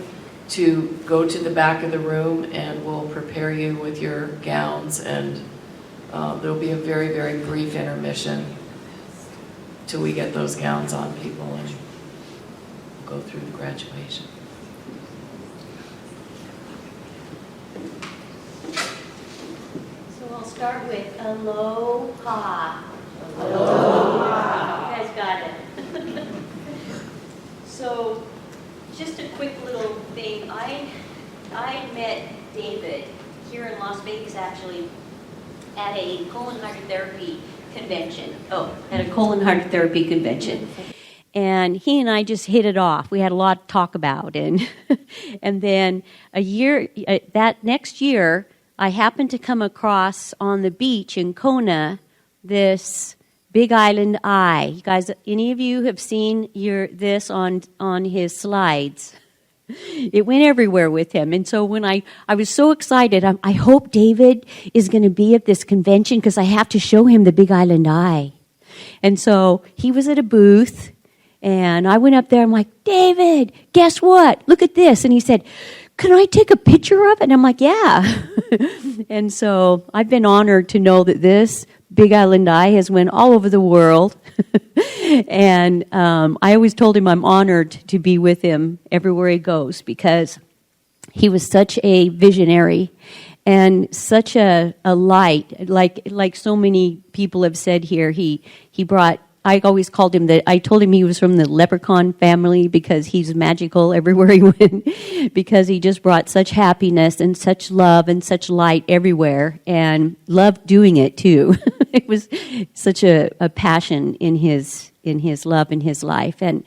to go to the back of the room, and we'll prepare you with your gowns. And there'll be a very, very brief intermission till we get those gowns on people and go through the graduation. So I'll start with Aloha. Aloha. You guys got it. So just a quick little thing. I met David here in Las Vegas, actually, at a colon hydrotherapy convention. At a colon hydrotherapy convention. And he and I just hit it off. We had a lot to talk about. And then that next year, I happened to come across on the beach in Kona this Big Island Eye. You guys, any of you have seen this on his slides? It went everywhere with him. And so when I was so excited, I hope David is going to be at this convention because I have to show him the Big Island Eye. And so he was at a booth, and I went up there. I'm like, David, guess what? Look at this. And he said, can I take a picture of it? And I'm like, yeah. And so I've been honored to know that this Big Island Eye has went all over the world. And I always told him I'm honored to be with him everywhere he goes, because he was such a visionary and such a light. Like so many people have said here, he brought. I always called him I told him he was from the leprechaun family, because he's magical everywhere he went, because he just brought such happiness and such love and such light everywhere, and loved doing it too. It was such a passion in his love and his life. And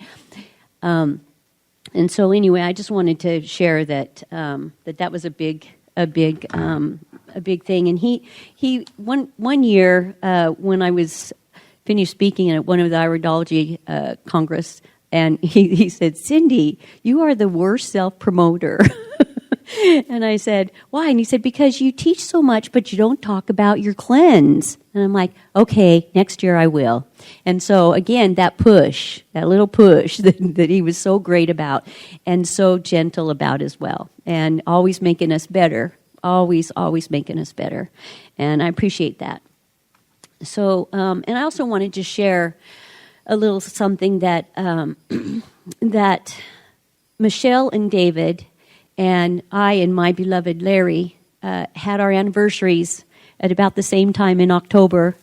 so anyway, I just wanted to share that that was a big thing. And he one year when I was finished speaking at one of the iridology congress, and he said, "Cindy, you are the worst self-promoter." And I said, "Why?" And he said, "Because you teach so much, but you don't talk about your cleanse." And I'm like, "Okay, next year I will." And so again, that little push that he was so great about and so gentle about as well, and always making us better, always making us better. And I appreciate that. So, and I also wanted to share a little something that that Michelle and David and I and my beloved Larry had our anniversaries at about the same time in October.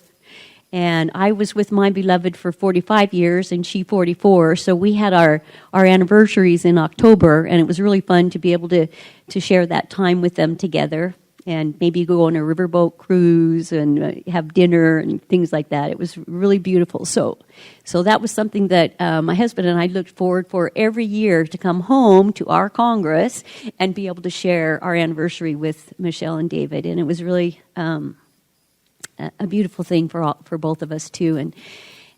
And I was with my beloved for 45 years and she 44. So we had our anniversaries in October, and it was really fun to be able to share that time with them together. And maybe go on a riverboat cruise and have dinner and things like that. It was really beautiful. So that was something that my husband and I looked forward for every year, to come home to our Congress and be able to share our anniversary with Michelle and David. And it was really a beautiful thing for both of us too.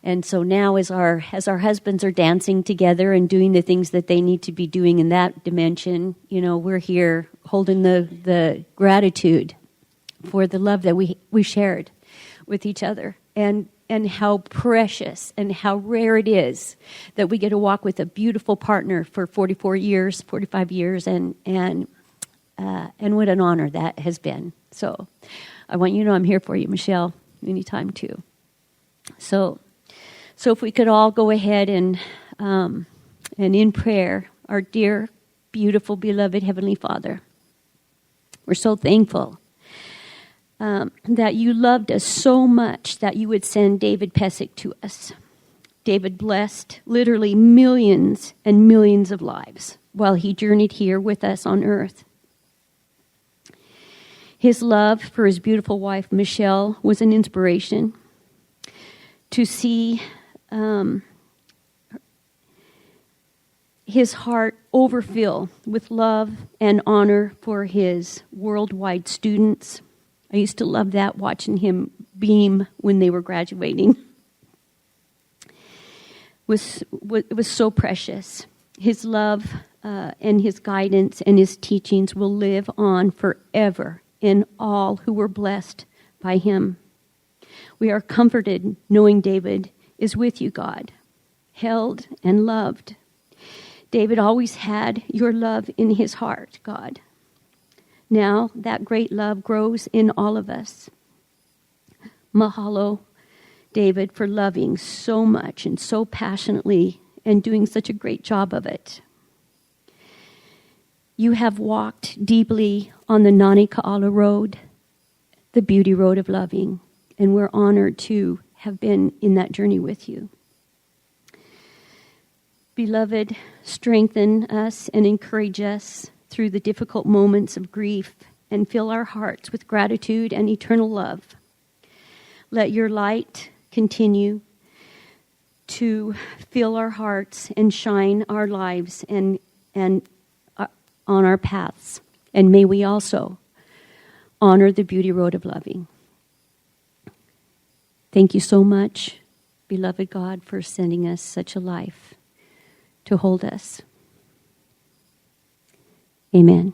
And so now, as our husbands are dancing together and doing the things that they need to be doing in that dimension, we're here holding the gratitude for the love that we shared with each other, and how precious and how rare it is that we get to walk with a beautiful partner for 45 years, and what an honor that has been. So I want you to know I'm here for you, Michelle, anytime too. So if we could all go ahead and in prayer, our dear, beautiful, beloved Heavenly Father, we're so thankful that you loved us so much that you would send David Pesic to us. David blessed literally millions and millions of lives while he journeyed here with us on earth. His love for his beautiful wife, Michelle, was an inspiration to see his heart overfill with love and honor for his worldwide students. I used to love that, watching him beam when they were graduating. It was so precious. His love and his guidance and his teachings will live on forever in all who were blessed by him. We are comforted knowing David is with you, God, held and loved. David always had your love in his heart, God. Now that great love grows in all of us. Mahalo, David, for loving so much and so passionately and doing such a great job of it. You have walked deeply on the Nani Ka'ala road, the beauty road of loving, and we're honored to have been in that journey with you. Beloved, strengthen us and encourage us through the difficult moments of grief, and fill our hearts with gratitude and eternal love. Let your light continue to fill our hearts and shine our lives and on our paths. And may we also honor the beauty road of loving. Thank you so much, beloved God, for sending us such a life to hold us. Amen.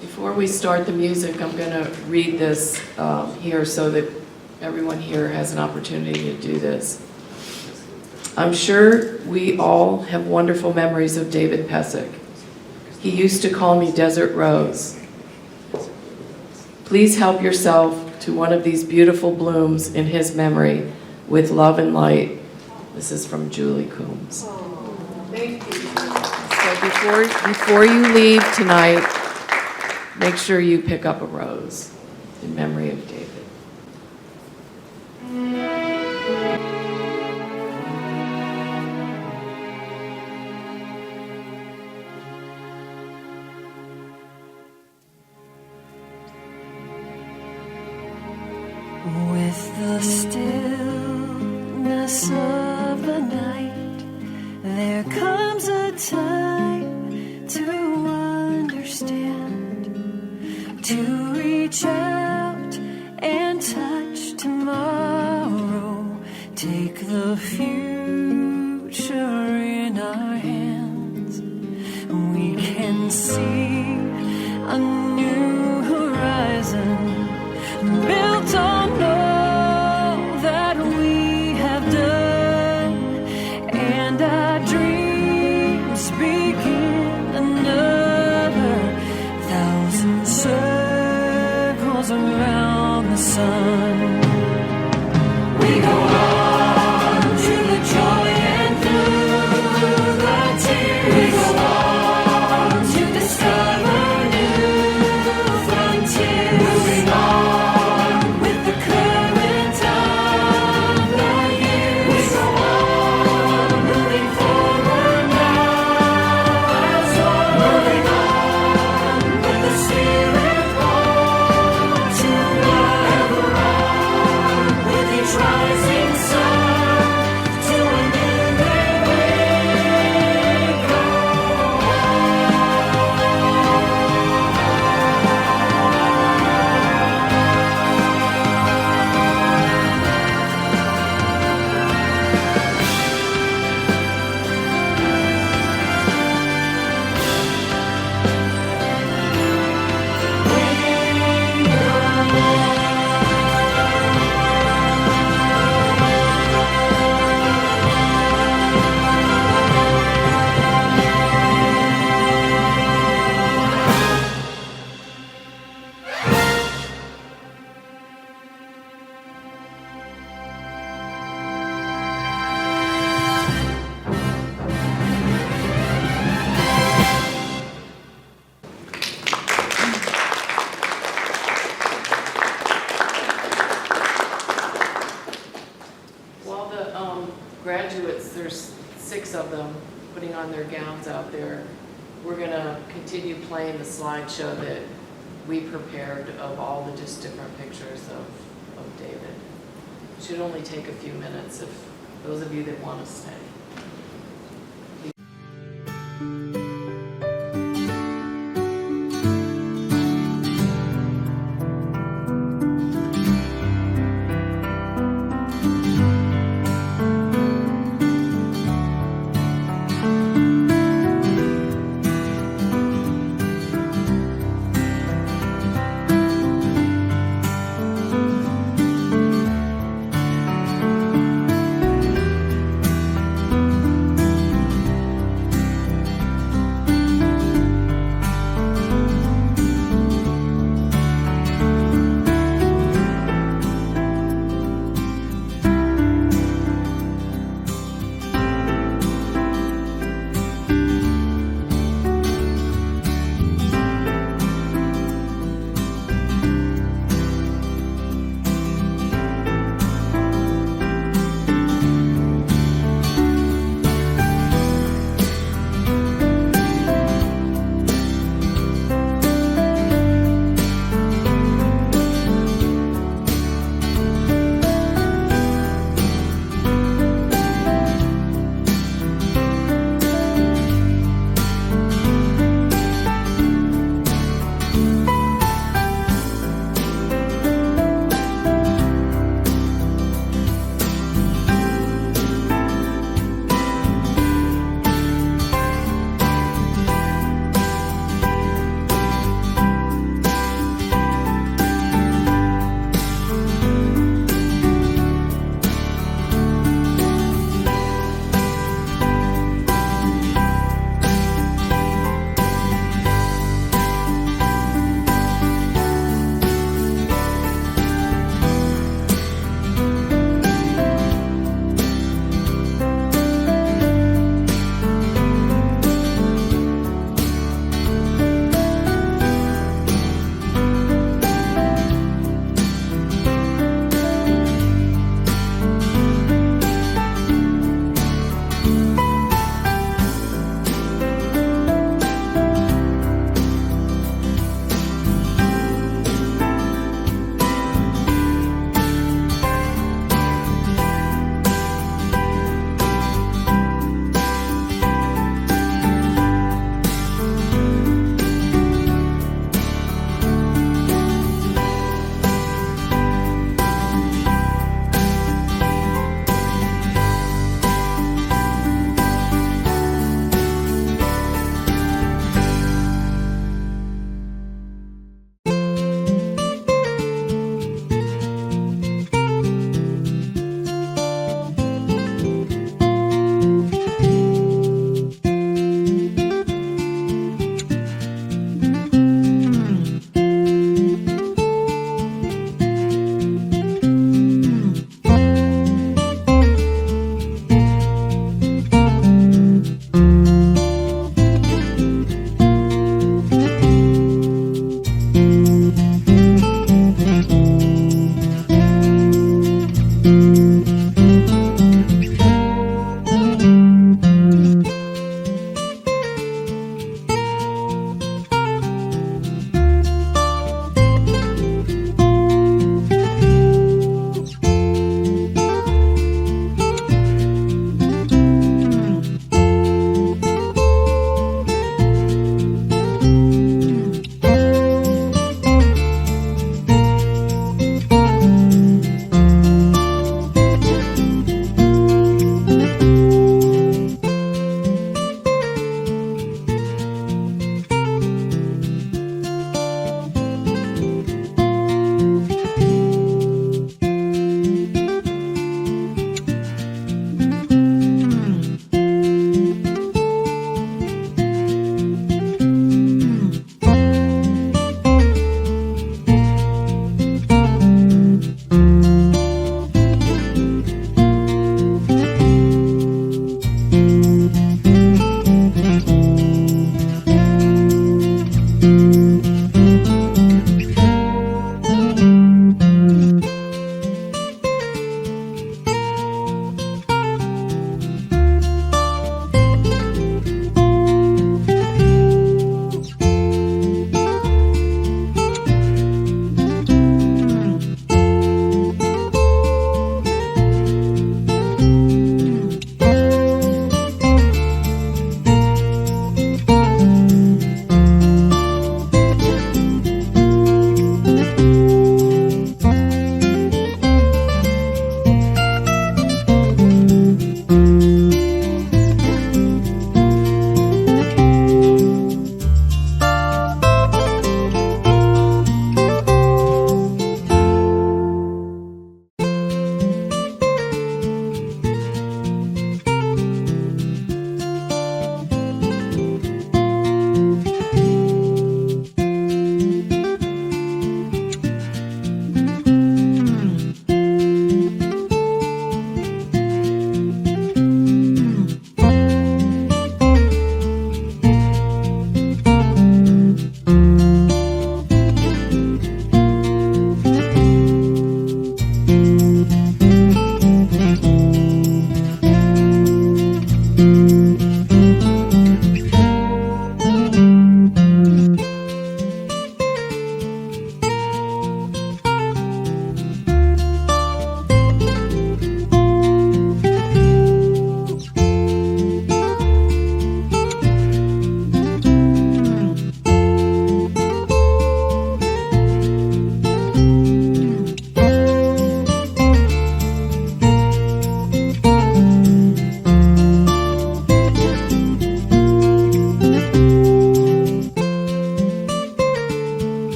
Before we start the music, I'm going to read this here so that everyone here has an opportunity to do this. I'm sure we all have wonderful memories of David Pesic. He used to call me Desert Rose. Please help yourself to one of these beautiful blooms in his memory with love and light. This is from Julie Coombs. Thank you. So before you leave tonight, make sure you pick up a rose in memory of David. With the stillness of the night, there comes a time to understand, to reach out and touch tomorrow, take the future in our hands. We can see a new horizon built on all that we have done, and our dreams begin another 1,000 circles around the sun. We go on to the joy and through the tears. We go on to discover new frontiers. Moving on with the current of the years. We go on, moving forward now as one. Moving on with the spirit born to ever on with each rising sun to a new day we go While the graduates, there's 6 of them putting on their gowns out there, we're going to continue playing the slideshow that we prepared of all the just different pictures of David. Should only take a few minutes if those of you that want to stay.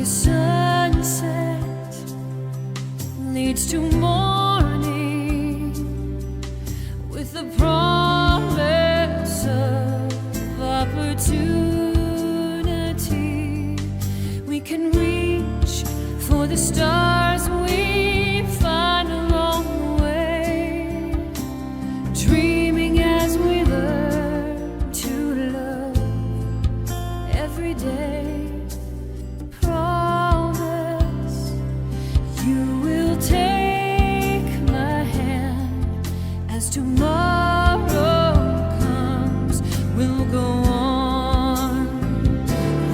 sunset leads to morning with the promise of opportunity. We can reach for the stars we find along the way, dreaming as we learn to love every day. Promise you will take my hand as tomorrow comes. We'll go on.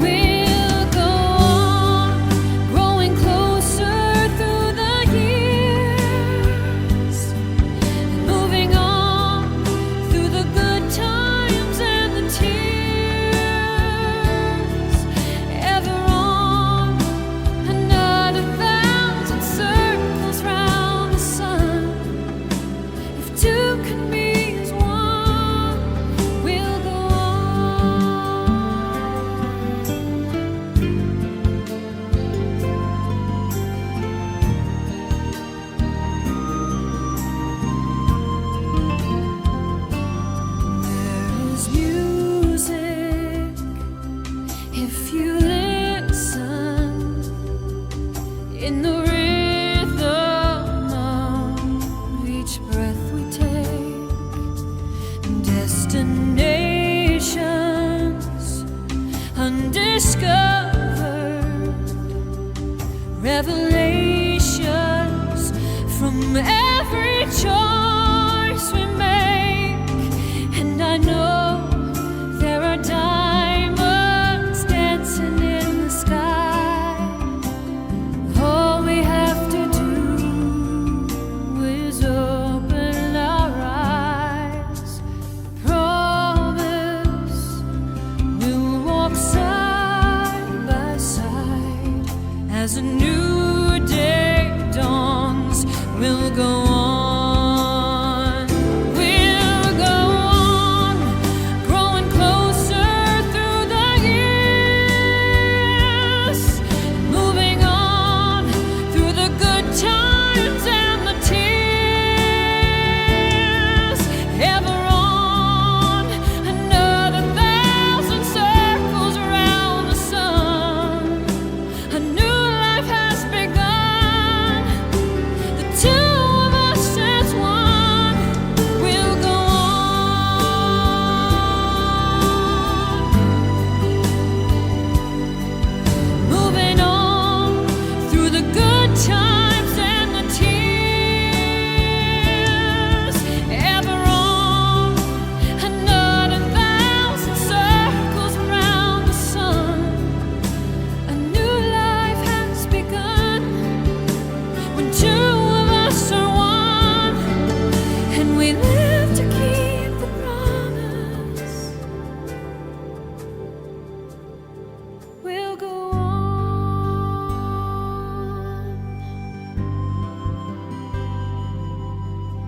We'll go on, growing closer through the years, moving on through the good times and the tears, ever on another thousand circles round the sun. If two can be as one, we'll go There is music if you listen, in the rhythm of each breath we take. Destinations undiscovered, revelations from every choice we make. And I know there are diamonds dancing in the sky. All we have to do is open our eyes. Promise we'll walk side by side as a new day dawns. We'll go on. We'll go on, growing closer through the years, moving on through the good times and the tears, ever on another thousand circles around the sun. A new life has begun. The two of us as one. We'll go on, moving on through the good times and the tears, ever on another thousand circles around the sun. A new life has begun when two of us are one, and we live to keep the promise. We'll go on,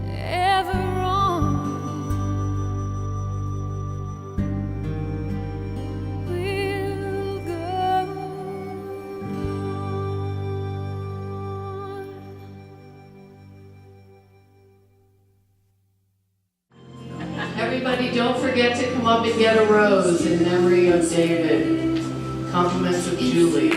ever on. We'll go on. Everybody, don't forget to come up and get a rose in memory of David. Compliments of Julie.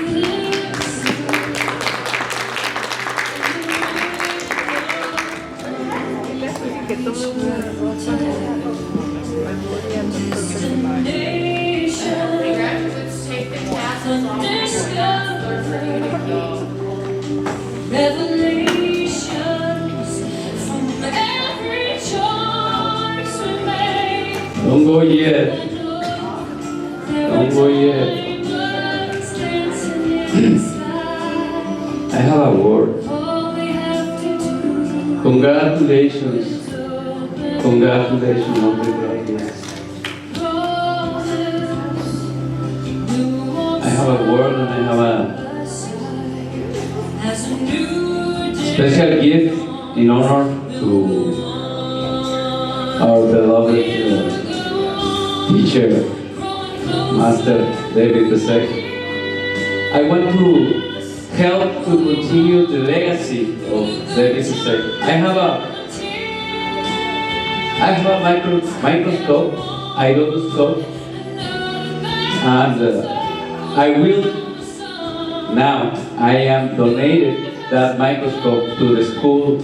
Graduates, take the tassels off the Revelations from every choice we make. Don't go yet. Don't go yet. Diamonds dancing in the sky. I have a word. All we have to do Congratulations. is open Congratulations, everybody. promise. We'll walk I have a word and I have a as a new day. special gift in honor to our beloved teacher, Master David II. I want to help to continue the legacy of David Pesek. I have a microscope, iridoscope, and I am donated that microscope to the school,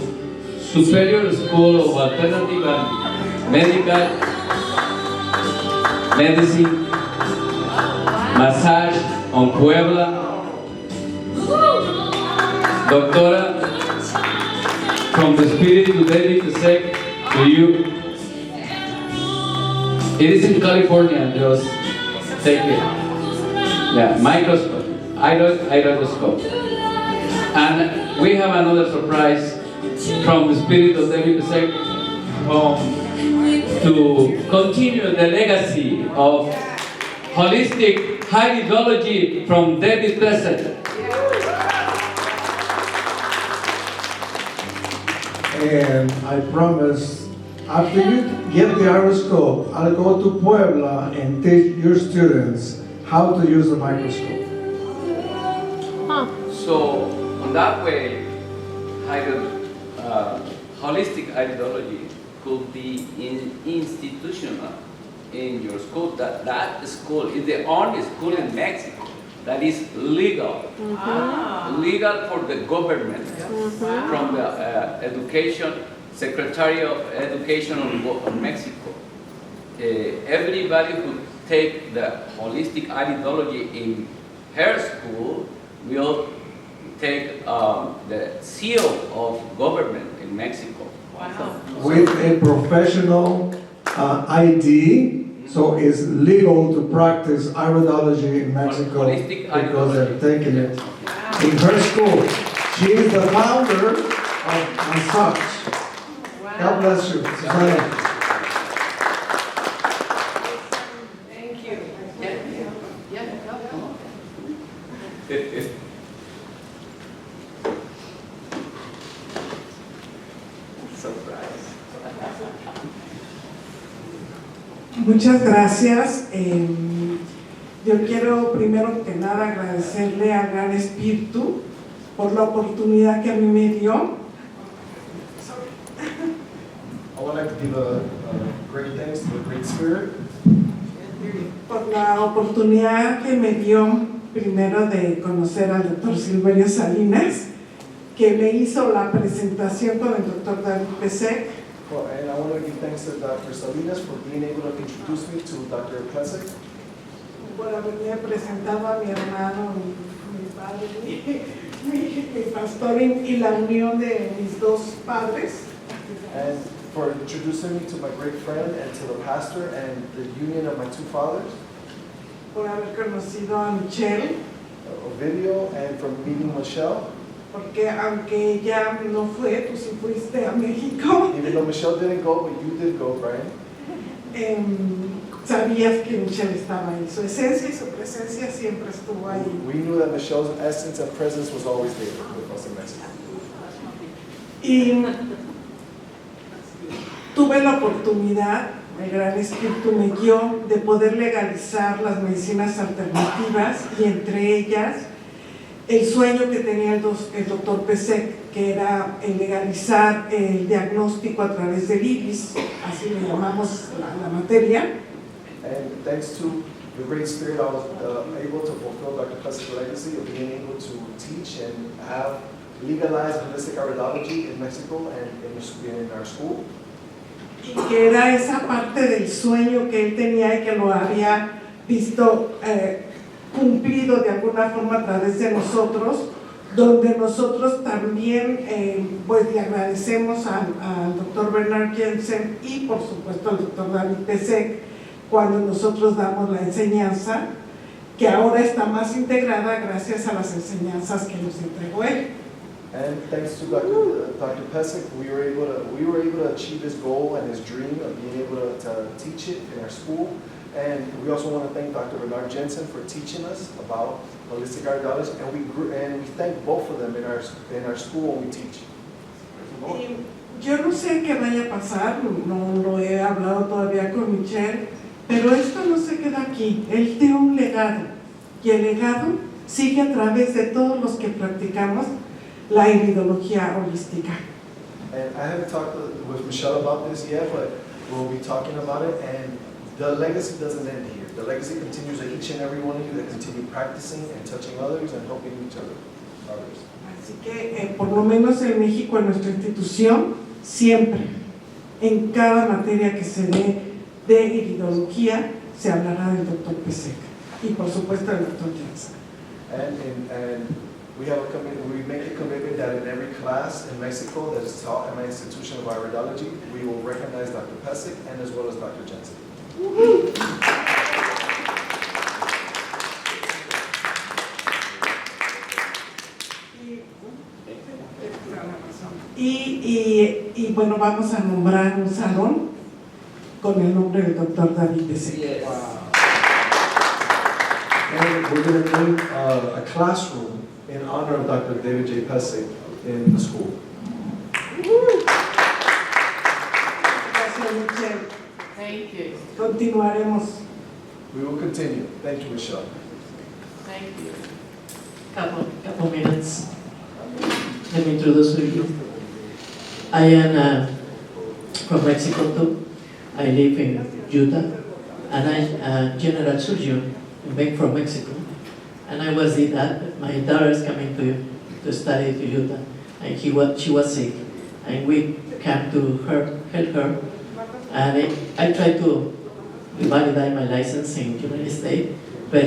Superior School of Alternative and Medical Medicine, Massage on Puebla, Doctora, from the Spirit to David Pesek to you. It is in California, just take it. Yeah, microscope, iridoscope. And we have another surprise from the Spirit of David Pesek to continue the legacy of holistic iridology from David Pesek. And I promise, after you get the iridoscope, I'll go to Puebla and teach your students how to use the microscope. So, on that way, holistic iridology could be institutional in your school. That school is the only school in Mexico that is legal. Legal for the government, from the Education, Secretary of Education of Mexico. Everybody who take the holistic iridology in her school will take the seal of government in Mexico. Wow. With a professional ID, so it's legal to practice iridology in Mexico Holistic because they're iridology. taking it in her school. She is the founder of Massage. God bless you, Susana. Thank you. Yeah, come on. Surprise. Muchas gracias. Yo quiero primero que nada agradecerle al Gran Espíritu por la oportunidad que a mí me dio. I would like to give a great thanks to the Great Spirit Por la oportunidad que me dio primero de conocer al doctor Silverio Salinas, que me hizo la presentación con el doctor David Pesek. and I want to give thanks to Dr. Salinas for being able to introduce me to Dr. Pesek, Por haberme presentado a mi hermano, mi padre, mi pastor y la unión de mis dos padres. and for introducing me to my great friend and to the pastor and the union of my two fathers, Por haber conocido a Michelle, Ovidio, and from meeting Michelle. porque aunque ella no fue, tú sí fuiste a México, Even though Michelle didn't go, but you did go, Brian. Sabías que Michelle estaba ahí. Su esencia y su presencia siempre estuvo ahí. We knew that Michelle's essence and presence was always there with us in Mexico. Y tuve la oportunidad, el Gran Espíritu me guió, de poder legalizar las medicinas alternativas y entre ellas el sueño que tenía el doctor Pesek, que era el legalizar el diagnóstico a través del IBIS, así le llamamos la materia. And thanks to the Great Spirit, I was able to fulfill Dr. Pesek's legacy of being able to teach and have legalized holistic iridology in Mexico and in our school. Y que era esa parte del sueño que él tenía y que lo había visto cumplido de alguna forma a través de nosotros, donde nosotros también pues le agradecemos al doctor Bernard Jensen y por supuesto al doctor David Pesek cuando nosotros damos la enseñanza, que ahora está más integrada gracias a las enseñanzas que nos entregó él. And thanks to Dr. Pesek, we were able to achieve his goal and his dream of being able to teach it in our school. And we also want to thank Dr. Bernard Jensen for teaching us about holistic iridology, and we thank both of them in our school when we teach. Y yo no sé qué vaya a pasar, no lo he hablado todavía con Michelle, pero esto no se queda aquí. Él tiene un legado y el legado sigue a través de todos los que practicamos la iridología holística. And I haven't talked with Michelle about this yet, but we'll be talking about it. And the legacy doesn't end here. The legacy continues at each and every one of you that continue practicing and touching others and helping each other. Others. Así que, por lo menos en México, en nuestra institución, siempre, en cada materia que se dé de iridología, se hablará del Dr. Pesek y, por supuesto, del Dr. Jensen. And we have a commitment. We make a commitment that in every class in Mexico that is taught in my institution of iridology, we will recognize Dr. Pesek and as well as Dr. Jensen. Y bueno, vamos a nombrar un salón con el nombre del Dr. David Pesek. Yes. And we're going to name a classroom in honor of Dr. David J. Pesek in the school. Gracias, Michelle. Thank you. Continuaremos. We will continue. Thank you, Michelle. Thank you. Couple minutes. Let me introduce you. I am from Mexico too. I live in Utah, and I'm a general surgeon back from Mexico. And I was the dad. My daughter is coming to study to Utah, and she was sick, and we came to help her. And I tried to validate my license in the United States, but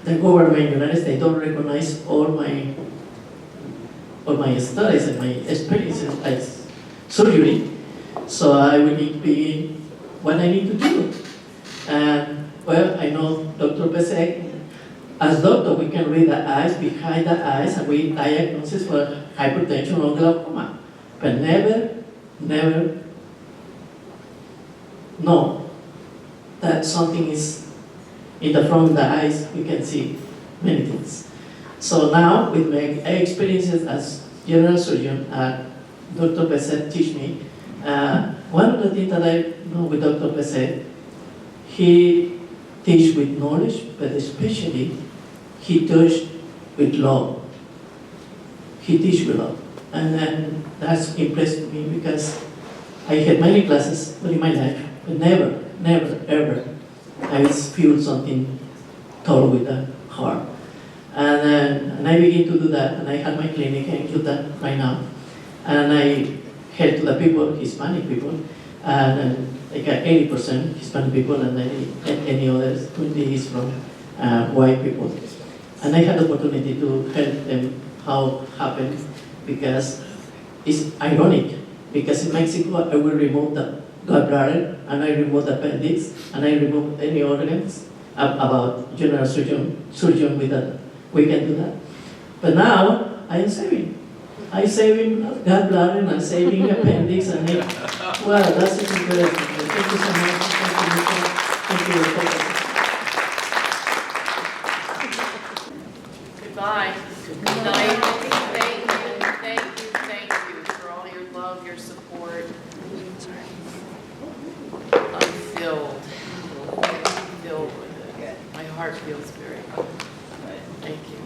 the government in the United States don't recognize all my studies and my experiences as surgery. So I will need to be what I need to do. And well, I know Dr. Pesek. As doctor, we can read the eyes, behind the eyes, and we diagnose for hypertension or glaucoma. But never know that something is in the front of the eyes. We can see many things. So now, with my experiences as general surgeon, Dr. Pesek teach me. One of the things that I know with Dr. Pesek, he teach with knowledge, but especially he teach with love. He teach with love. And that's impressed me because I had many classes in my life, but never, ever, I feel something total with the heart. And I begin to do that, and I have my clinic in Utah right now. And I help to the people, Hispanic people, and I got 80% Hispanic people, and any others 20 is from white people. And I had the opportunity to help them how happened, because it's ironic, because in Mexico I will remove the gallbladder, and I remove the appendix, and I remove any organs about general surgeon with that. We can do that. But now I am saving. I'm saving gallbladder, and I'm saving appendix, and well, that's interesting. Thank you so much. Thank you. Thank you. Goodbye. Good night. Thank you for all your love, your support. I'm filled with it. My heart feels very good. Thank you.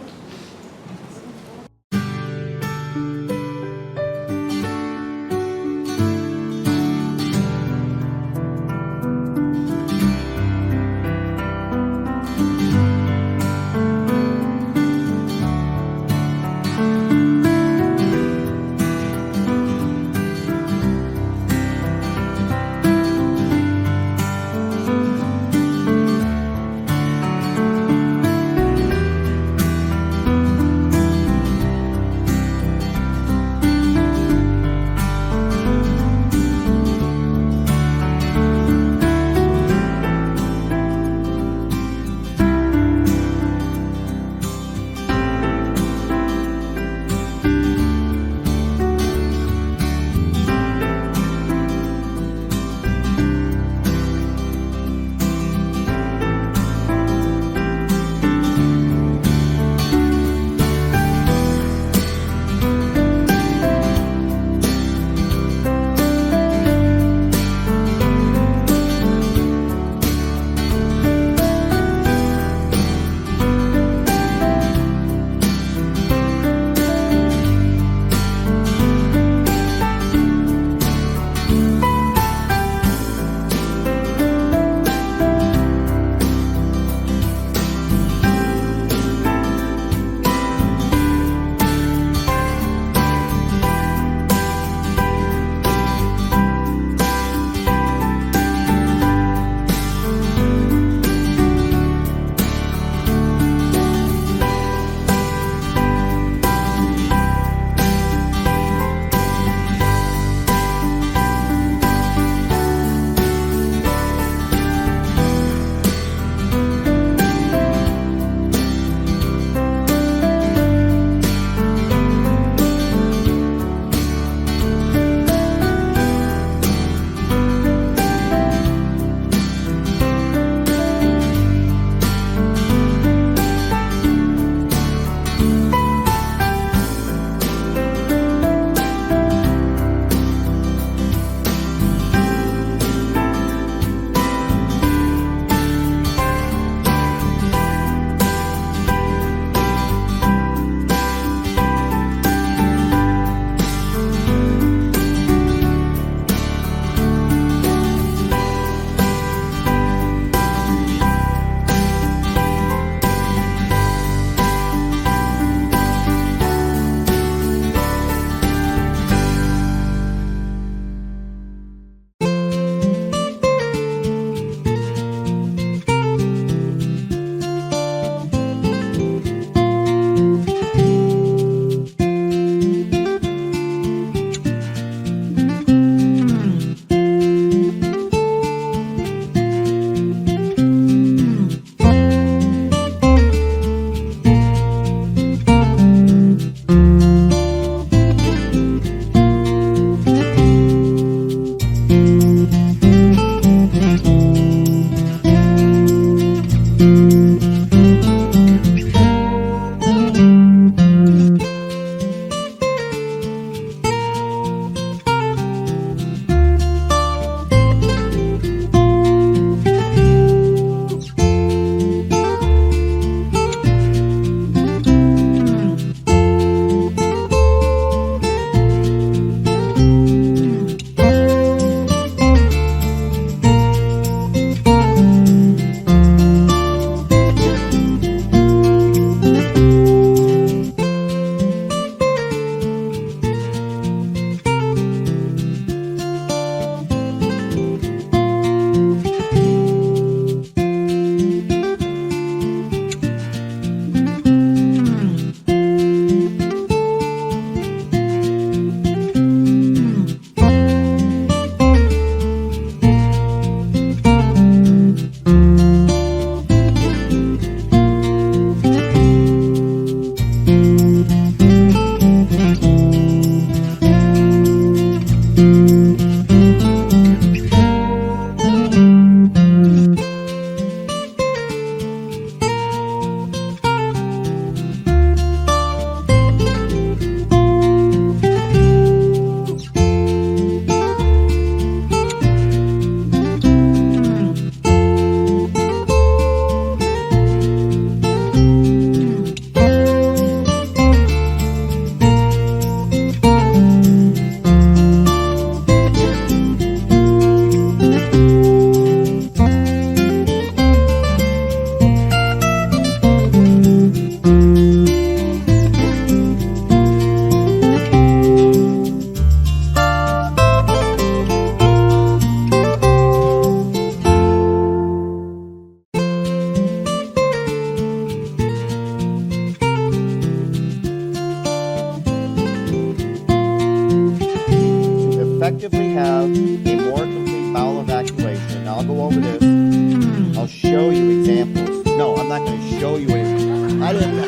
effectively have a more complete bowel evacuation, and I'll go over this, I'll show you examples. No, I'm not going to show you anything. I didn't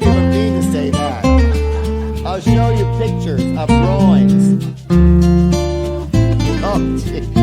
even mean to say that. I'll show you pictures of drawings. Oh, jeez.